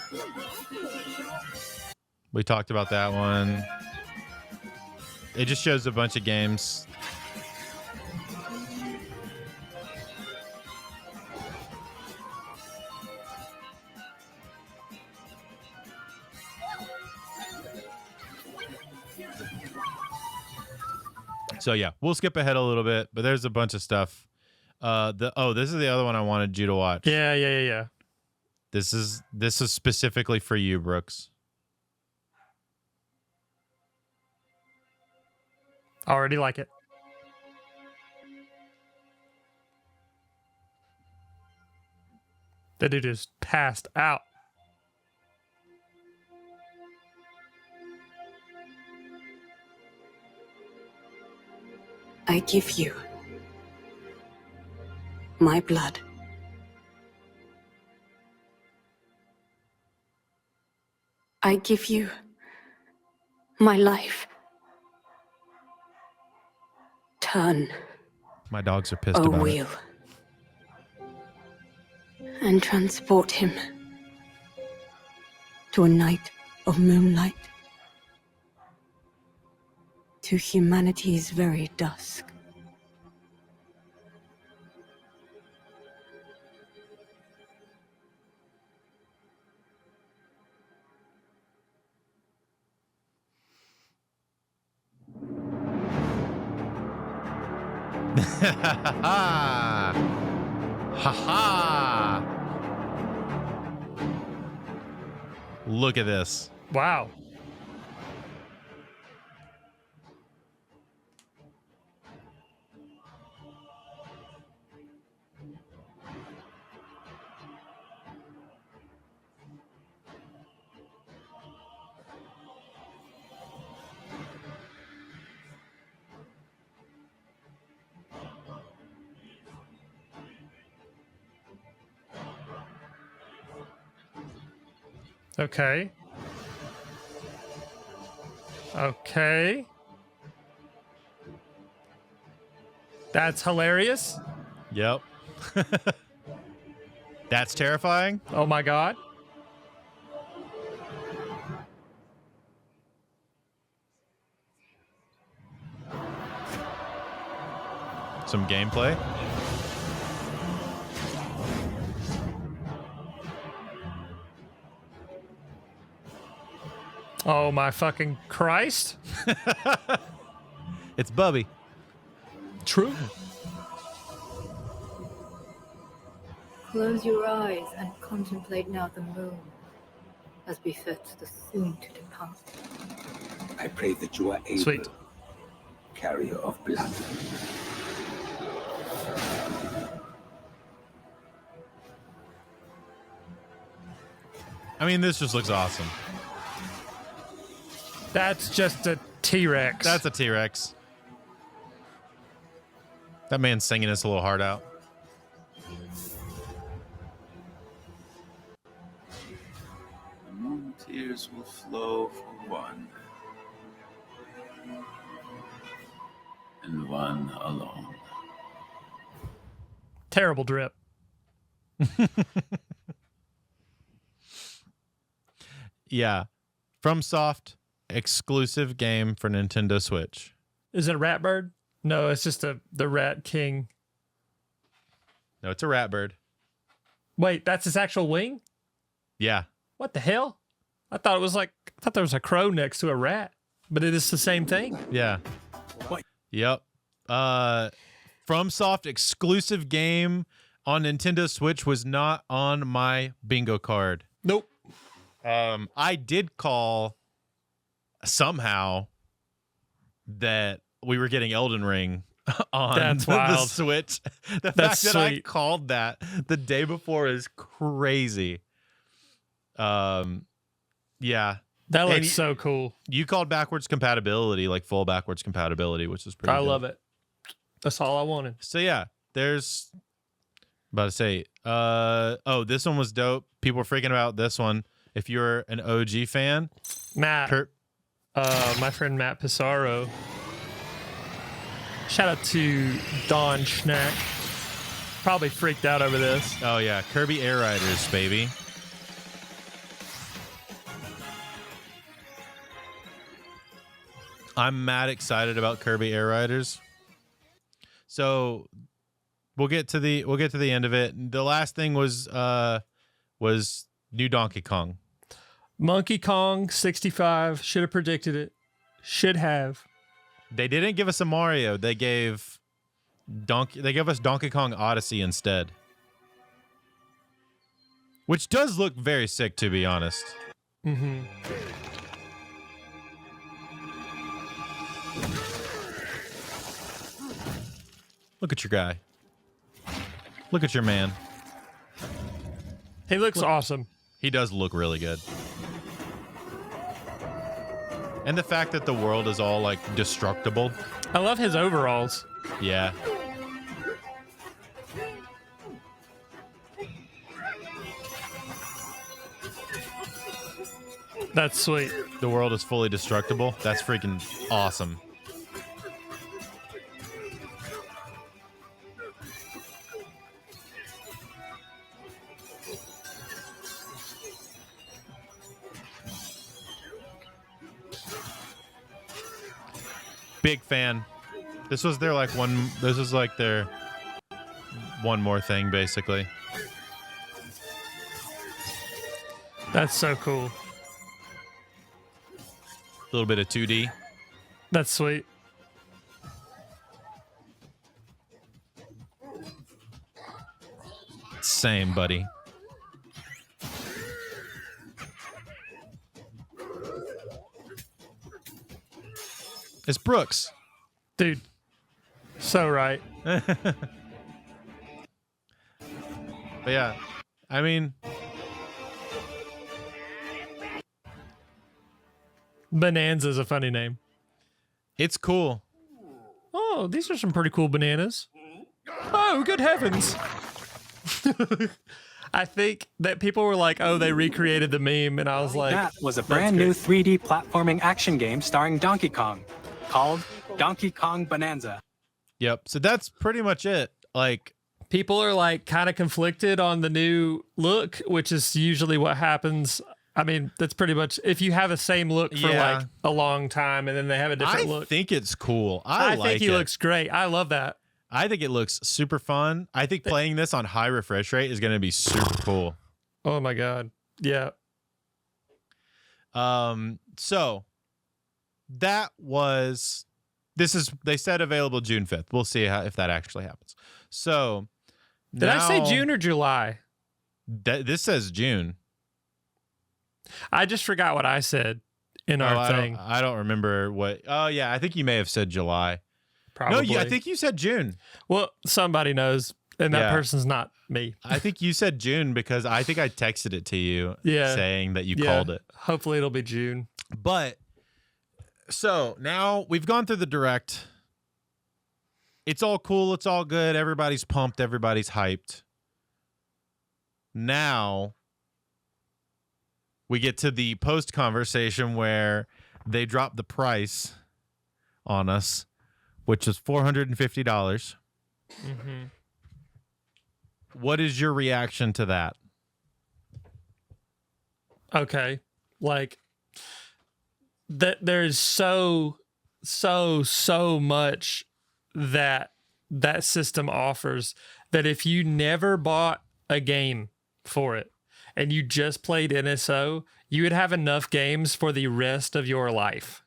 We talked about that one. It just shows a bunch of games. So yeah, we'll skip ahead a little bit, but there's a bunch of stuff. This is the other one I wanted you to watch. Yeah. This is specifically for you, Brooks. Already like it. The dude is passed out. I give you my blood. I give you my life. Turn, My dogs are pissed O about wheel, and transport him to a night of moonlight, to humanity's very dusk. it. Ha ha! Look at this. Wow. Okay. That's hilarious. Yep. That's terrifying. Oh my god. Some gameplay. Oh my fucking Christ. It's Bubby. True. Close your eyes and contemplate now the moon, as befits the soon to depart. I pray that you are able, Sweet. carrier of blood. I mean, this just looks awesome. That's just a T-Rex. That's a T-Rex. That man's singing us a little heart out. The moon tears will flow for one, and one alone. terrible drip. Yeah. FromSoft exclusive game for Nintendo Switch. Is it a rat bird? No, it's just the Rat King. No, it's a rat bird. Wait, that's his actual wing? Yeah. What the hell? I thought there was a crow next to a rat, but it is the same thing. Yeah. What? Yep. FromSoft exclusive game on Nintendo Switch was not on my bingo card. Nope. I did call somehow that we were getting Elden Ring on That's the wild. Switch. The That's fact that I sweet. called that the day before is crazy. Yeah. That And looks so cool. You called backwards compatibility, like full backwards compatibility, which is pretty I good. love it. That's all I wanted. So yeah, there's about to say, this one was dope. People were freaking about this one. If you're an OG fan, Matt, my friend Matt Pissarro. Shout out to Don Schnack. Probably freaked out over this. oh yeah, Kirby Air Riders, baby. I'm mad excited about Kirby Air Riders. So we'll get to the end of it. The last thing was new Donkey Kong. Monkey Kong 65. Should have predicted it. should have. They didn't give us a Mario. They gave us Donkey Kong Odyssey instead. Which does look very sick, to be honest. Mm-hmm. Look at your guy. Look at your man. He looks awesome. He does look really good. And the fact that the world is all like destructible. I love his overalls. Yeah. That's sweet. The world is fully destructible. That's freaking awesome. Big fan. This was their one more thing, basically. That's so cool. A little bit of 2D. That's sweet. Same, buddy. It's Brooks. Dude. So right. But yeah, I mean, Bonanza's a funny name. it's cool. Oh, these are some pretty cool bananas. Oh, good heavens. I think that people were like, oh, they recreated the meme. And I was like, That was a brand new 3D platforming action game starring Donkey Kong called Donkey Kong Bonanza. Yep. So that's pretty much it. Like, people are like kind of conflicted on the new look, which is usually what happens. I mean, that's pretty much if you have the same look for Yeah. like a long time and then they have a different I look. think it's cool. I like think he it. looks great. I love that. I think it looks super fun. I think playing this on high refresh rate is going to be super cool. Oh my God. Yeah. So that was, they said available June 5th. We'll see if that actually happens. So Did I say June or July? This says June. I just forgot what I said in our thing. I don't remember what. Oh yeah, I think you may have said July. Probably. No, I think you said June. Well, somebody knows, and that Yeah. person's not me. I think you said June because I think I texted it to you Yeah. saying that you called it. Hopefully it'll be June. But so now we've gone through the direct. It's all cool. It's all good. Everybody's pumped. Everybody's hyped. Now we get to the post conversation where they drop the price on us, which is $450. Mm-hmm. What is your reaction to that? Okay. Like that there's so much that system offers that if you never bought a game for it and you just played NSO, you would have enough games for the rest of your life.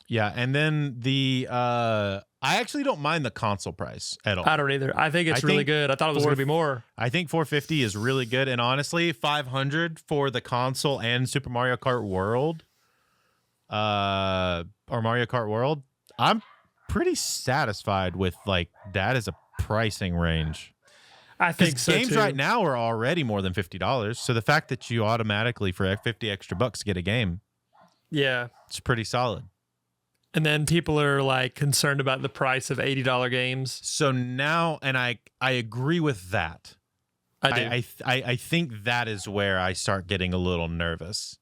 Yeah, and then the I actually don't mind the console price at all. I don't either. I think it's really good. I thought it was going to be more. I think $450 is really good, and honestly, $500 for the console and Super Mario Kart World, or Mario Kart World, I'm pretty satisfied with like that as a pricing range. I think so games too. right now are already more than $50, so the fact that you automatically for 50 extra bucks get a game, Yeah. it's pretty solid. And then people are like concerned about the price of $80 games. So now, and I agree with that. I do. I think that is where I start getting a little nervous,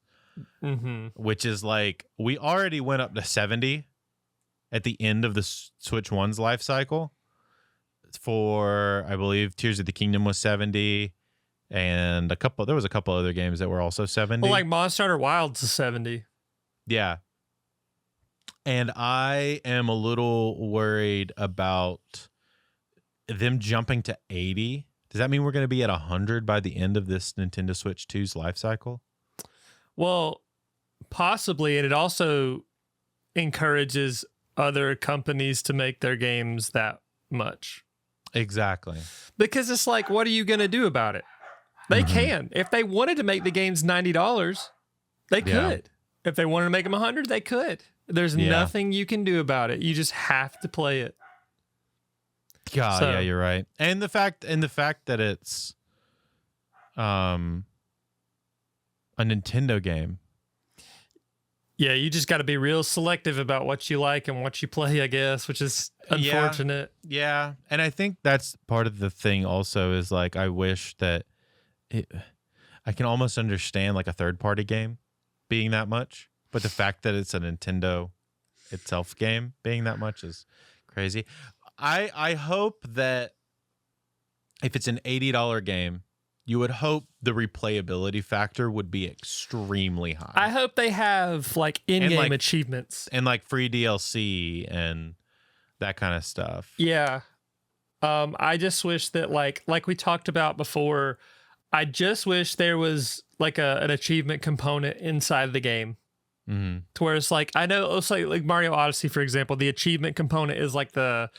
which is like we already went up to 70 at the end of the Switch One's life cycle. For I believe Tears of the Kingdom was 70, and there was a couple other games that were also 70. Well, like Monster Hunter Wilds is 70. Yeah. And I am a little worried about them jumping to 80. Does that mean we're going to be at 100 by the end of this Nintendo Switch 2's life cycle? Well, possibly. And it also, encourages other companies to make their games that much. Exactly. Because it's like, what are you going to do about it? They can. If they wanted to make the games $90, they could. Yeah. If they wanted to make them $100, they could. There's nothing you can do about it. You just have to play it. God, So- yeah, you're right. And the fact that it's a Nintendo game. Yeah, you just got to be real selective about what you like and what you play, I guess, which is unfortunate. Yeah. And I think that's part of the thing also is like I wish that I can almost understand like a third party game being that much, but the fact that it's a Nintendo itself game being that much is crazy. I hope that if it's an $80 game, you would hope the replayability factor would be extremely high. I hope they have like in-game like- achievements. and like free DLC and that kind of stuff. Yeah. I just wish that like we talked about before, I just wish there was like an achievement component inside the game. Mm-hmm. To where it's like, I know it's like Mario Odyssey, for example, the achievement component is like the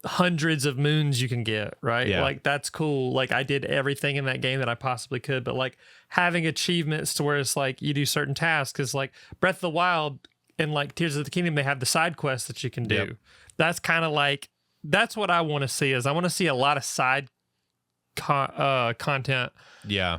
hundreds of moons you can get, right? Yeah. Like that's cool. Like I did everything in that game that I possibly could, but like having achievements to where it's like you do certain tasks is like Breath of the Wild and like Tears of the Kingdom, they have the side quests that you can do. Yep. That's kind of like, that's what I want to see is I want to see a lot of side content. Yeah.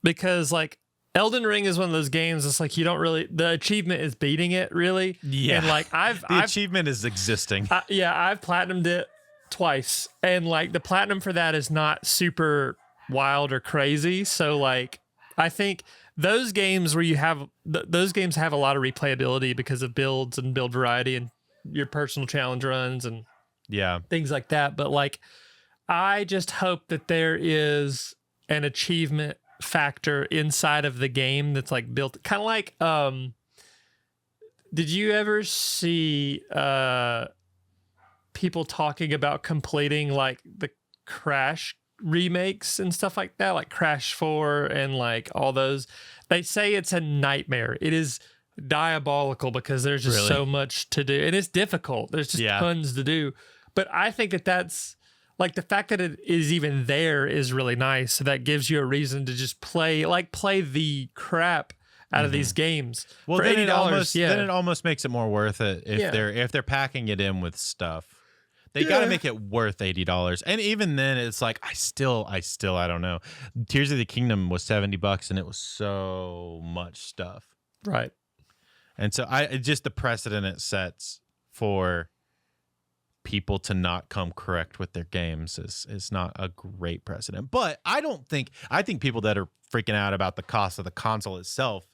Because like Elden Ring is one of those games. It's like you don't really. The achievement is beating it, really. Yeah. And like I've achievement is existing. I've platinumed it twice, and like the platinum for that is not super wild or crazy. So like I think those games where you have those games have a lot of replayability because of builds and build variety and your personal challenge runs and Yeah. things like that. But like I just hope that there is an achievement factor inside of the game that's like built kind of like did you ever see people talking about completing like the Crash remakes and stuff like that, like Crash 4 and like all those? They say it's a nightmare. It is diabolical because there's just Really? so much to do and it's difficult. There's just tons to do. But I think that that's like the fact that it is even there is really nice. So that gives you a reason to just play the crap out of these games. Well, for then $80. then it almost makes it more worth it if they're packing it in with stuff. They got to make it worth $80. And even then it's like I still I don't know. Tears of the Kingdom was $70 and it was so much stuff. Right. And so just the precedent it sets for people to not come correct with their games is not a great precedent. But I think people that are freaking out about the cost of the console itself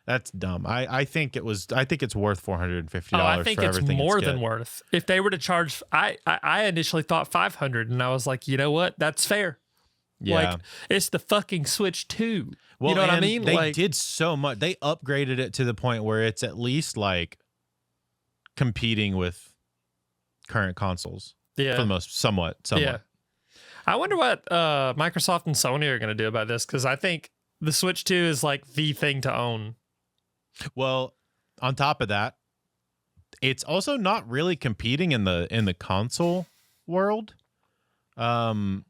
that's dumb. I think it's worth $450 I think for it's everything more it's than got. worth. If they were to charge, I initially thought $500 and I was like, you know what? That's fair. Yeah. Like it's the fucking Switch 2. Well, you know what I and mean? They Like, did so much. They upgraded it to the point where it's at least like competing with current consoles. yeah. For the most, somewhat. Yeah. I wonder what Microsoft and Sony are going to do about this because I think the Switch 2 is like the thing to own. Well, on top of that, it's also not really competing in the console world. I'm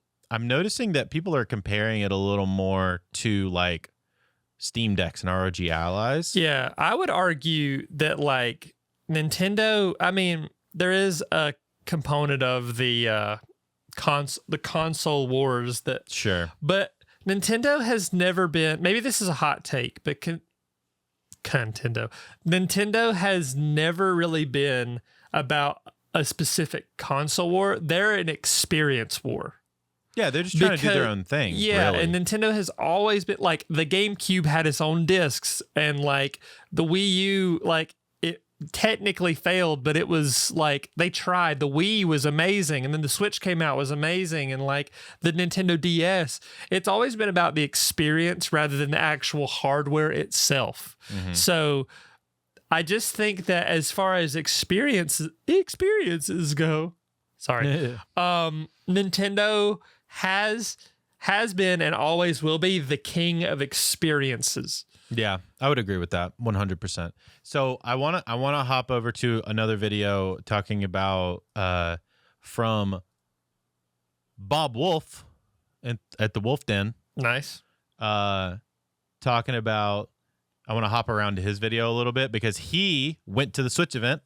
noticing that people are comparing it a little more to like Steam Decks and ROG Allies. Yeah, I would argue that like Nintendo, I mean, there is a component of the console wars that Sure. but Nintendo has never been, maybe this is a hot take, but Nintendo has never really been about a specific console war. They're an experience war. Yeah, they're just trying to do their own thing. Yeah, really. and Nintendo has always been like the GameCube had its own discs, and like the Wii U, like it technically failed, but it was like they tried. The Wii was amazing, and then the Switch came out was amazing, and like the Nintendo DS. It's always been about the experience rather than the actual hardware itself. So I just think that as far as experiences go, sorry, Nintendo has been and always will be the king of experiences. Yeah, I would agree with that 100%. So I want to hop over to another video talking about from Bob Wolf at the Wolf Den. Nice. Talking about, I want to hop around to his video a little bit because he went to the Switch event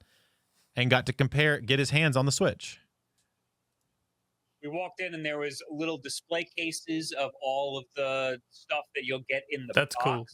and got to get his hands on the Switch. We walked in and there was little display cases of all of the stuff that you'll get in the That's box, cool.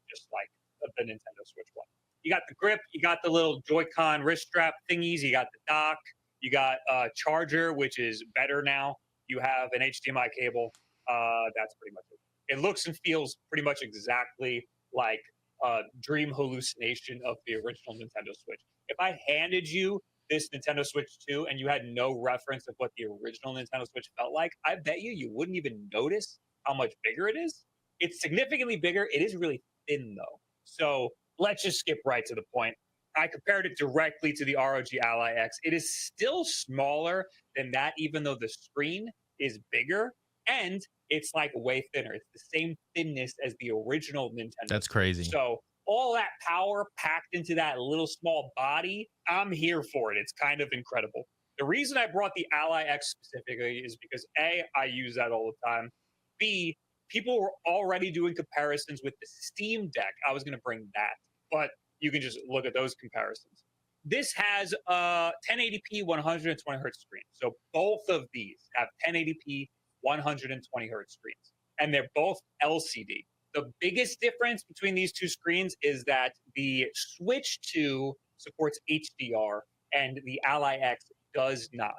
just like the Nintendo Switch one. You got the grip, you got the little Joy-Con wrist strap thingies, you got the dock, you got a charger, which is better now. You have an HDMI cable. That's pretty much it. It looks and feels pretty much exactly like a dream hallucination of the original Nintendo Switch. If I handed you this Nintendo Switch 2 and you had no reference of what the original Nintendo Switch felt like, I bet you wouldn't even notice how much bigger it is. It's significantly bigger. It is really thin, though. So let's just skip right to the point. I compared it directly to the ROG Ally X. It is still smaller than that, even though the screen is bigger, and it's like way thinner. It's the same thinness as the original Nintendo. That's crazy. So all that power packed into that little small body, I'm here for it. It's kind of incredible. The reason I brought the Ally X specifically is because A, I use that all the time. B, people were already doing comparisons with the Steam Deck. I was going to bring that, but you can just look at those comparisons. This has a 1080p 120 hertz screen. So both of these have 1080p 120 hertz screens, and they're both LCD. The biggest difference between these two screens is that the Switch 2 supports HDR and the Ally X does not.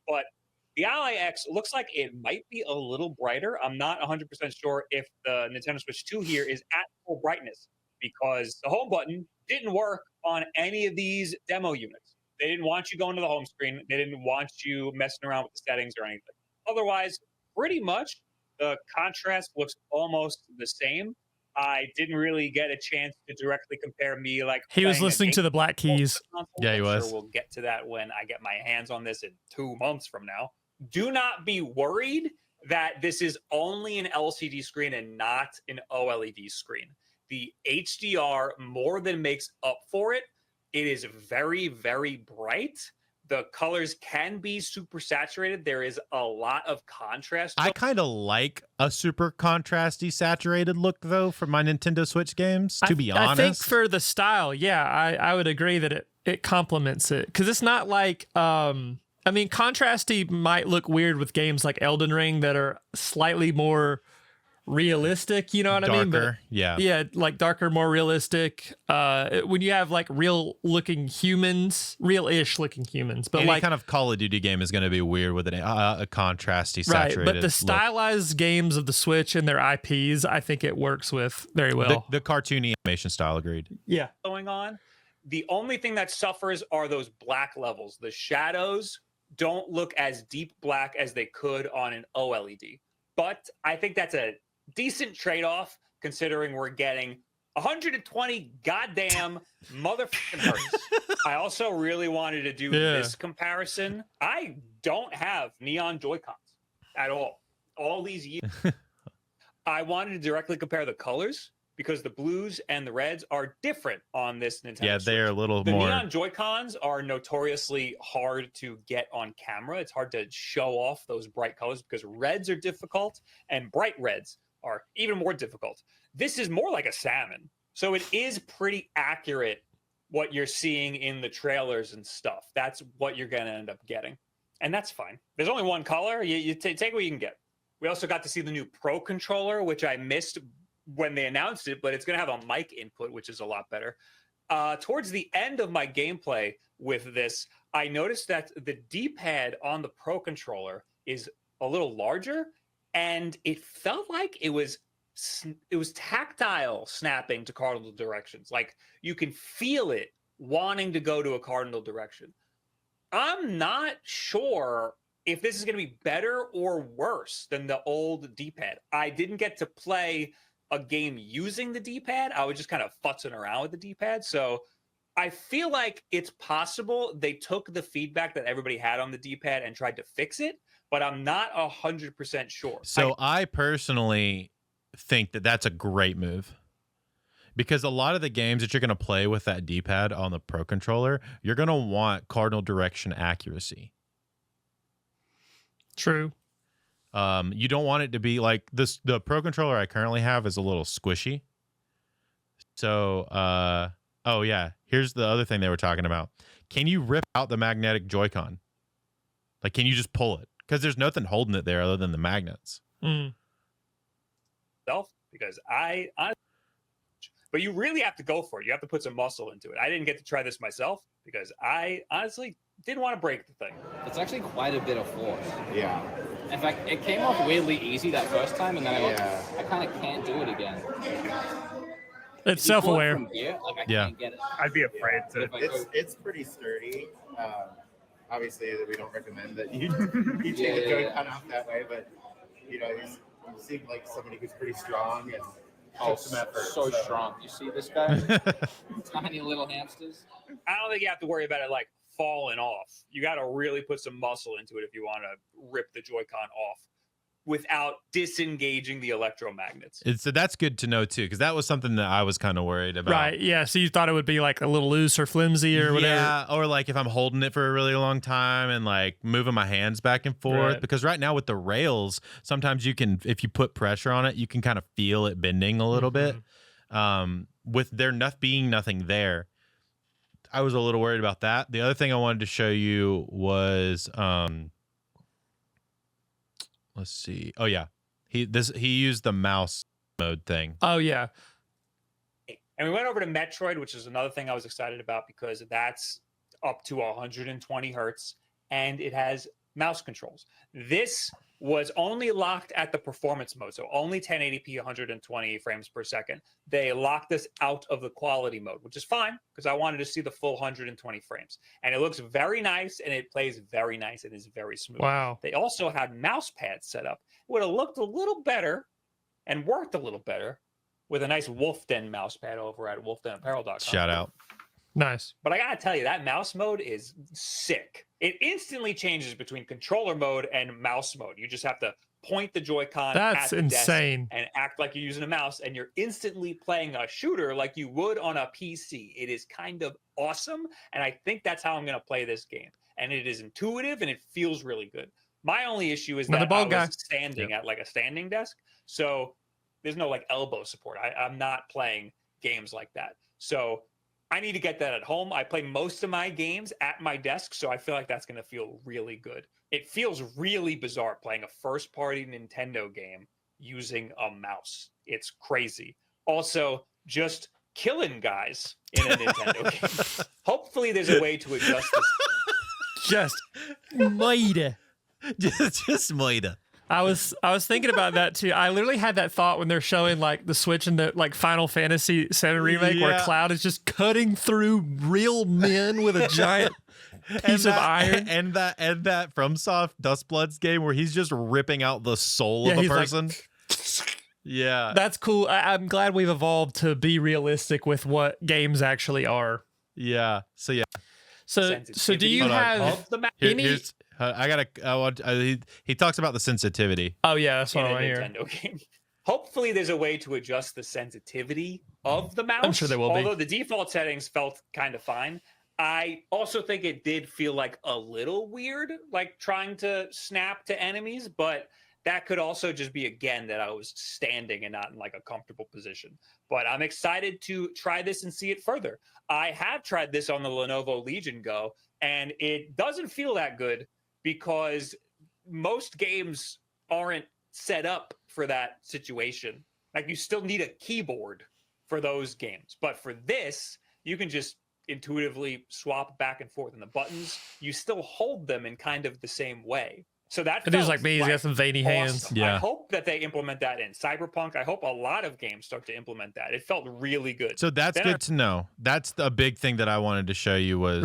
But the Ally X looks like it might be a little brighter. I'm not 100% sure if the Nintendo Switch 2 here is at full brightness because the home button didn't work on any of these demo units. They didn't want you going to the home screen. They didn't want you messing around with the settings or anything. Otherwise, pretty much the contrast looks almost the same. I didn't really get a chance to directly compare me like he was listening to the Black Keys. Yeah, he was. Sure, we'll get to that when I get my hands on this in 2 months from now. Do not be worried that this is only an LCD screen and not an OLED screen. The HDR more than makes up for it. It is very, very bright. The colors can be super saturated. There is a lot of contrast. I kind of like a super contrasty saturated look though for my Nintendo Switch games, to be honest. I think for the style, yeah, I would agree that it complements it. Because it's not like I mean, contrasty might look weird with games like Elden Ring that are slightly more realistic, you know what I mean? But, yeah, like darker, more realistic. When you have like real-ish looking humans, but any like kind of Call of Duty game is going to be weird with a contrasty, saturated. Right, but the stylized games of the Switch and their IPs, I think it works with very well. The cartoony animation style, agreed. Yeah, going on. The only thing that suffers are those black levels. The shadows don't look as deep black as they could on an OLED. But I think that's a decent trade-off considering we're getting 120 goddamn motherfucking hertz. I also really wanted to do this comparison. I don't have neon Joy-Cons at all these years. I wanted to directly compare the colors because the blues and the reds are different on this Nintendo Switch. They're a little the more. The neon Joy-Cons are notoriously hard to get on camera. It's hard to show off those bright colors because reds are difficult and bright reds are even more difficult. This is more like a salmon. So it is pretty accurate what you're seeing in the trailers and stuff. That's what you're going to end up getting. And that's fine. There's only one color. You take what you can get. We also got to see the new Pro Controller, which I missed when they announced it, but it's going to have a mic input, which is a lot better. Towards the end of my gameplay with this, I noticed that the D-pad on the Pro Controller is a little larger, and it felt like it was tactile snapping to cardinal directions. Like you can feel it wanting to go to a cardinal direction. I'm not sure if this is going to be better or worse than the old D-pad. I didn't get to play a game using the D-pad. I was just kind of futzing around with the D-pad. So I feel like it's possible they took the feedback that everybody had on the D-pad and tried to fix it, but I'm not 100% sure. So I personally think that that's a great move Because a lot of the games that you're going to play with that D-pad on the Pro Controller, you're going to want cardinal direction accuracy. True. You don't want it to be like this. The Pro Controller I currently have is a little squishy. So, oh yeah, here's the other thing they were talking about. Can you rip out the magnetic Joy-Con? Like, can you just pull it? Because there's nothing holding it there other than the magnets. Because but you really have to go for it. You have to put some muscle into it. I didn't get to try this myself because I honestly didn't want to break the thing. It's actually quite a bit of force. Yeah. In fact, it came off weirdly easy that first time, and then I kind of can't do it again. It's self-aware. Can't get it. I'd be afraid to. It's pretty sturdy. Obviously, we don't recommend that you take the Joy-Con out that way, but you seem like somebody who's pretty strong and some effort. So strong. You see this guy? Tiny little hamsters. I don't think you have to worry about it like falling off. You got to really put some muscle into it if you want to rip the Joy-Con off without disengaging the electromagnets. So that's good to know too, because that was something that I was kind of worried about. Right. Yeah. So you thought it would be like a little loose or flimsy or whatever. Yeah. Or like if I'm holding it for a really long time and like moving my hands back and forth. Right. Because right now with the rails, sometimes you can, if you put pressure on it, you can kind of feel it bending a little bit. With there being nothing there, I was a little worried about that. The other thing I wanted to show you was let's see. Oh yeah. He used the mouse mode thing. Oh yeah. And we went over to Metroid, which is another thing I was excited about because that's up to 120 hertz and it has mouse controls. This was only locked at the performance mode, so only 1080p 120 frames per second. They locked us out of the quality mode, which is fine because I wanted to see the full 120 frames. And it looks very nice and it plays very nice. It is very smooth. Wow. They also had mouse pads set up. It would have looked a little better and worked a little better with a nice Wolfden mouse pad over at wolfdenapparel.com. Shout out. Nice. But I gotta tell you, that mouse mode is sick. It instantly changes between controller mode and mouse mode. You just have to point the Joy-Con That's at the insane. desk and act like you're using a mouse, and you're instantly playing a shooter like you would on a PC. It is kind of awesome, and I think that's how I'm gonna play this game. And it is intuitive, and it feels really good. My only issue is that I was standing at like a standing desk, so there's no like elbow support. I'm not playing games like that. So I need to get that at home. I play most of my games at my desk, so I feel like that's going to feel really good. It feels really bizarre playing a first-party Nintendo game using a mouse. It's crazy. Also, just killing guys in a Nintendo game. Hopefully there's a way to adjust this. Just mighty. Just mighty. I was thinking about that too. I literally had that thought when they're showing like the Switch and the like Final Fantasy VII remake where Cloud is just cutting through real men with a giant piece of iron. And that FromSoft Dustbloods game where he's just ripping out the soul of a person. Yeah. That's cool. I'm glad we've evolved to be realistic with what games actually are. Yeah. So yeah. So do you have any? He talks about the sensitivity. Oh yeah, that's what I want to hear. Nintendo game. Hopefully, there's a way to adjust the sensitivity of the mouse. I'm sure there will be. Although the default settings felt kind of fine. I also think it did feel like a little weird, like trying to snap to enemies, but that could also just be, again, that I was standing and not in like a comfortable position. But I'm excited to try this and see it further. I have tried this on the Lenovo Legion Go, and it doesn't feel that good because most games aren't set up for that situation. Like you still need a keyboard for those games. But for this, you can just intuitively swap back and forth in the buttons. You still hold them in kind of the same way. So that it is like me. He's got some veiny hands. Yeah. I hope that they implement that in Cyberpunk. I hope a lot of games start to implement that. It felt really good. So that's good to know. That's the big thing that I wanted to show you was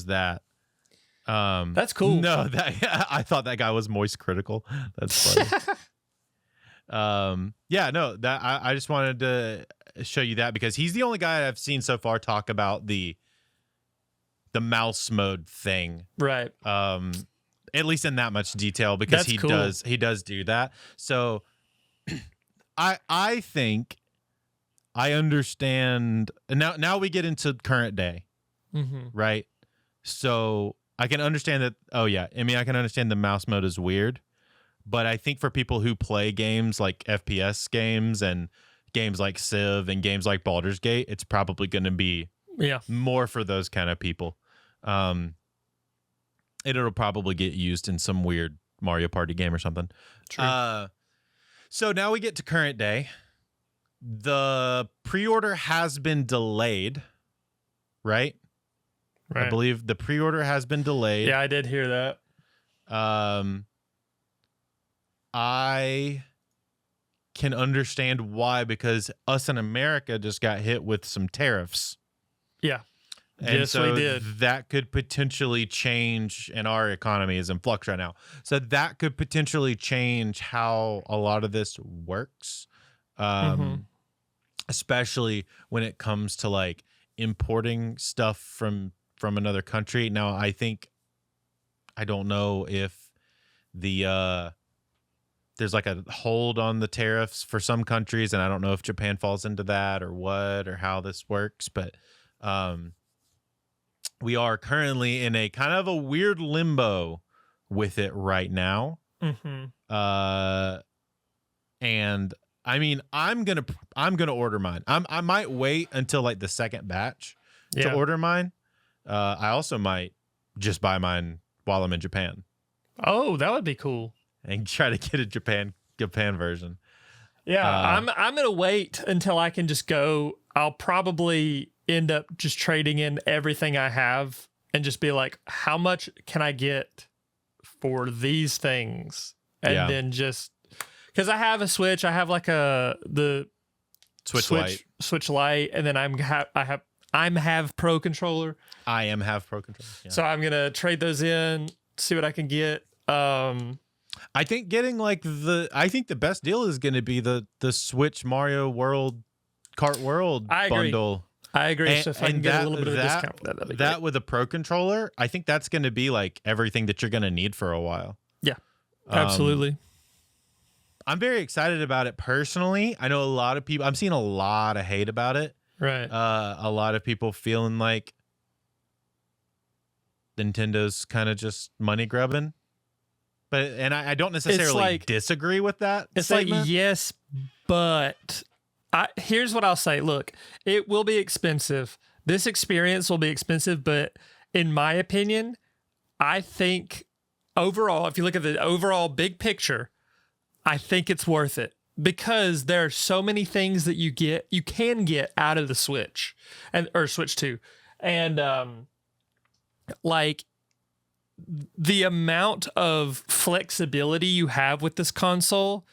that. That's cool. No, I thought that guy was Moist Critical. That's funny. Yeah, no, that I just wanted to show you that because he's the only guy I've seen so far talk about the mouse mode thing. Right. At least in that much detail because he does do that. So I think I understand. And now we get into current day, right? So I can understand that. Oh yeah, I mean I can understand the mouse mode is weird, but I think for people who play games like FPS games and games like Civ and games like Baldur's Gate, it's probably going to be more for those kind of people. It'll probably get used in some weird Mario Party game or something. True. So now we get to current day. The pre-order has been delayed, right? I believe the pre-order has been delayed. Yeah, I did hear that. I can understand why, because us in America just got hit with some tariffs. Yeah. And yes, so we did. that could potentially change, and our economy is in flux right now. So that could potentially change how a lot of this works. Especially when it comes to like importing stuff from another country. Now, I don't know if there's like a hold on the tariffs for some countries, and I don't know if Japan falls into that or what or how this works, but we are currently in a kind of a weird limbo with it right now. And I mean, I'm gonna order mine. I might wait until like the second batch to order mine. I also might just buy mine while I'm in Japan. Oh, that would be cool. And try to get a Japan version. Yeah, I'm gonna wait until I can just go. I'll probably end up just trading in everything I have and just be like, how much can I get for these things? And then just because I have a Switch, I have like the Switch Lite, and then I'm have Pro Controller. I am have Pro Controller. Yeah. So I'm gonna trade those in, see what I can get. I think getting like I think the best deal is going to be the Switch Mario Kart World bundle. I agree. So if I can get a little bit of a discount for that'd be that great. with a Pro Controller, I think that's going to be like everything that you're going to need for a while. Yeah, absolutely. I'm very excited about it personally. I know a lot of people, I'm seeing a lot of hate about it. Right. A lot of people feeling like Nintendo's kind of just money grubbing. And I don't necessarily disagree with that. It's statement. like, yes, but here's what I'll say. Look, it will be expensive. This experience will be expensive, but in my opinion, I think overall, if you look at the overall big picture, I think it's worth it because there are so many things that you can get out of the Switch or Switch 2. And like the amount of flexibility you have with this console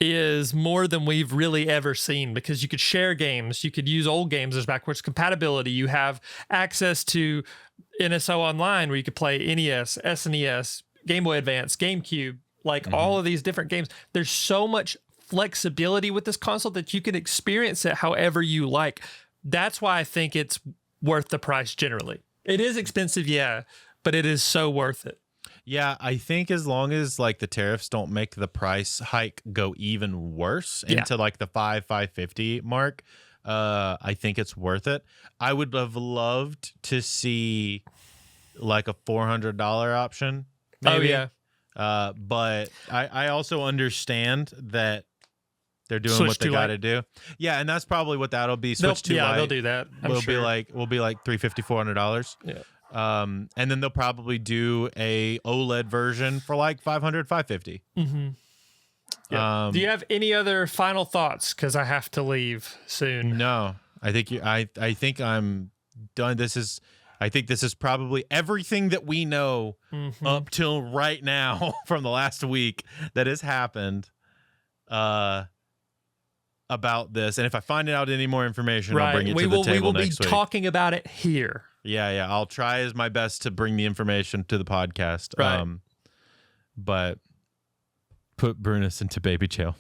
is more than we've really ever seen because you could share games, you could use old games as backwards compatibility, you have access to NSO Online where you could play NES, SNES, Game Boy Advance, GameCube, like all of these different games. There's so much flexibility with this console that you can experience it however you like. That's why I think it's worth the price generally. It is expensive, yeah, but it is so worth it. Yeah, I think as long as like the tariffs don't make the price hike go even worse into like the $550 mark, I think it's worth it. I would have loved to see like a $400 option. Maybe. Oh yeah. But I also understand that they're doing Switch what they 2 got to Lite. do. Yeah, and that's probably what that'll be. Switch 2 Lite. They'll do that. We'll be like $350, $400. Yeah. And then they'll probably do a OLED version for like $500, $550. Yeah. Do you have any other final thoughts? Because I have to leave soon. No, I think I think I'm done. I think this is probably everything that we know up till right now from the last week that has happened about this. And if I find out any more information, I'll bring it to the table next week. We will be talking about it here. Yeah. I'll try as my best to bring the information to the podcast. Right. But put Brunus into baby jail.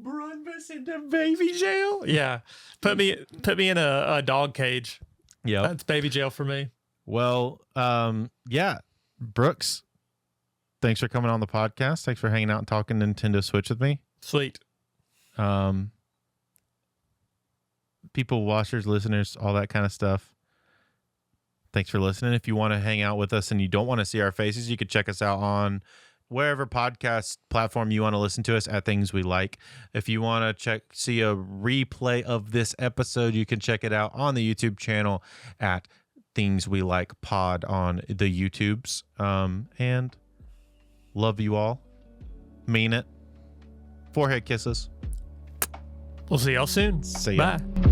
Brunus into baby jail? Yeah. Put me in a dog cage. Yeah. That's baby jail for me. Well, yeah. Brooks, thanks for coming on the podcast. Thanks for hanging out and talking Nintendo Switch with me. Sweet. people, watchers, listeners, all that kind of stuff. Thanks for listening. If you want to hang out with us and you don't want to see our faces, you can check us out on wherever podcast platform you want to listen to us at Things We Like. If you want to see a replay of this episode, you can check it out on the YouTube channel at Things We Like Pod on the YouTubes. And love you all. Mean it. Forehead kisses. We'll see y'all soon. See ya. Bye.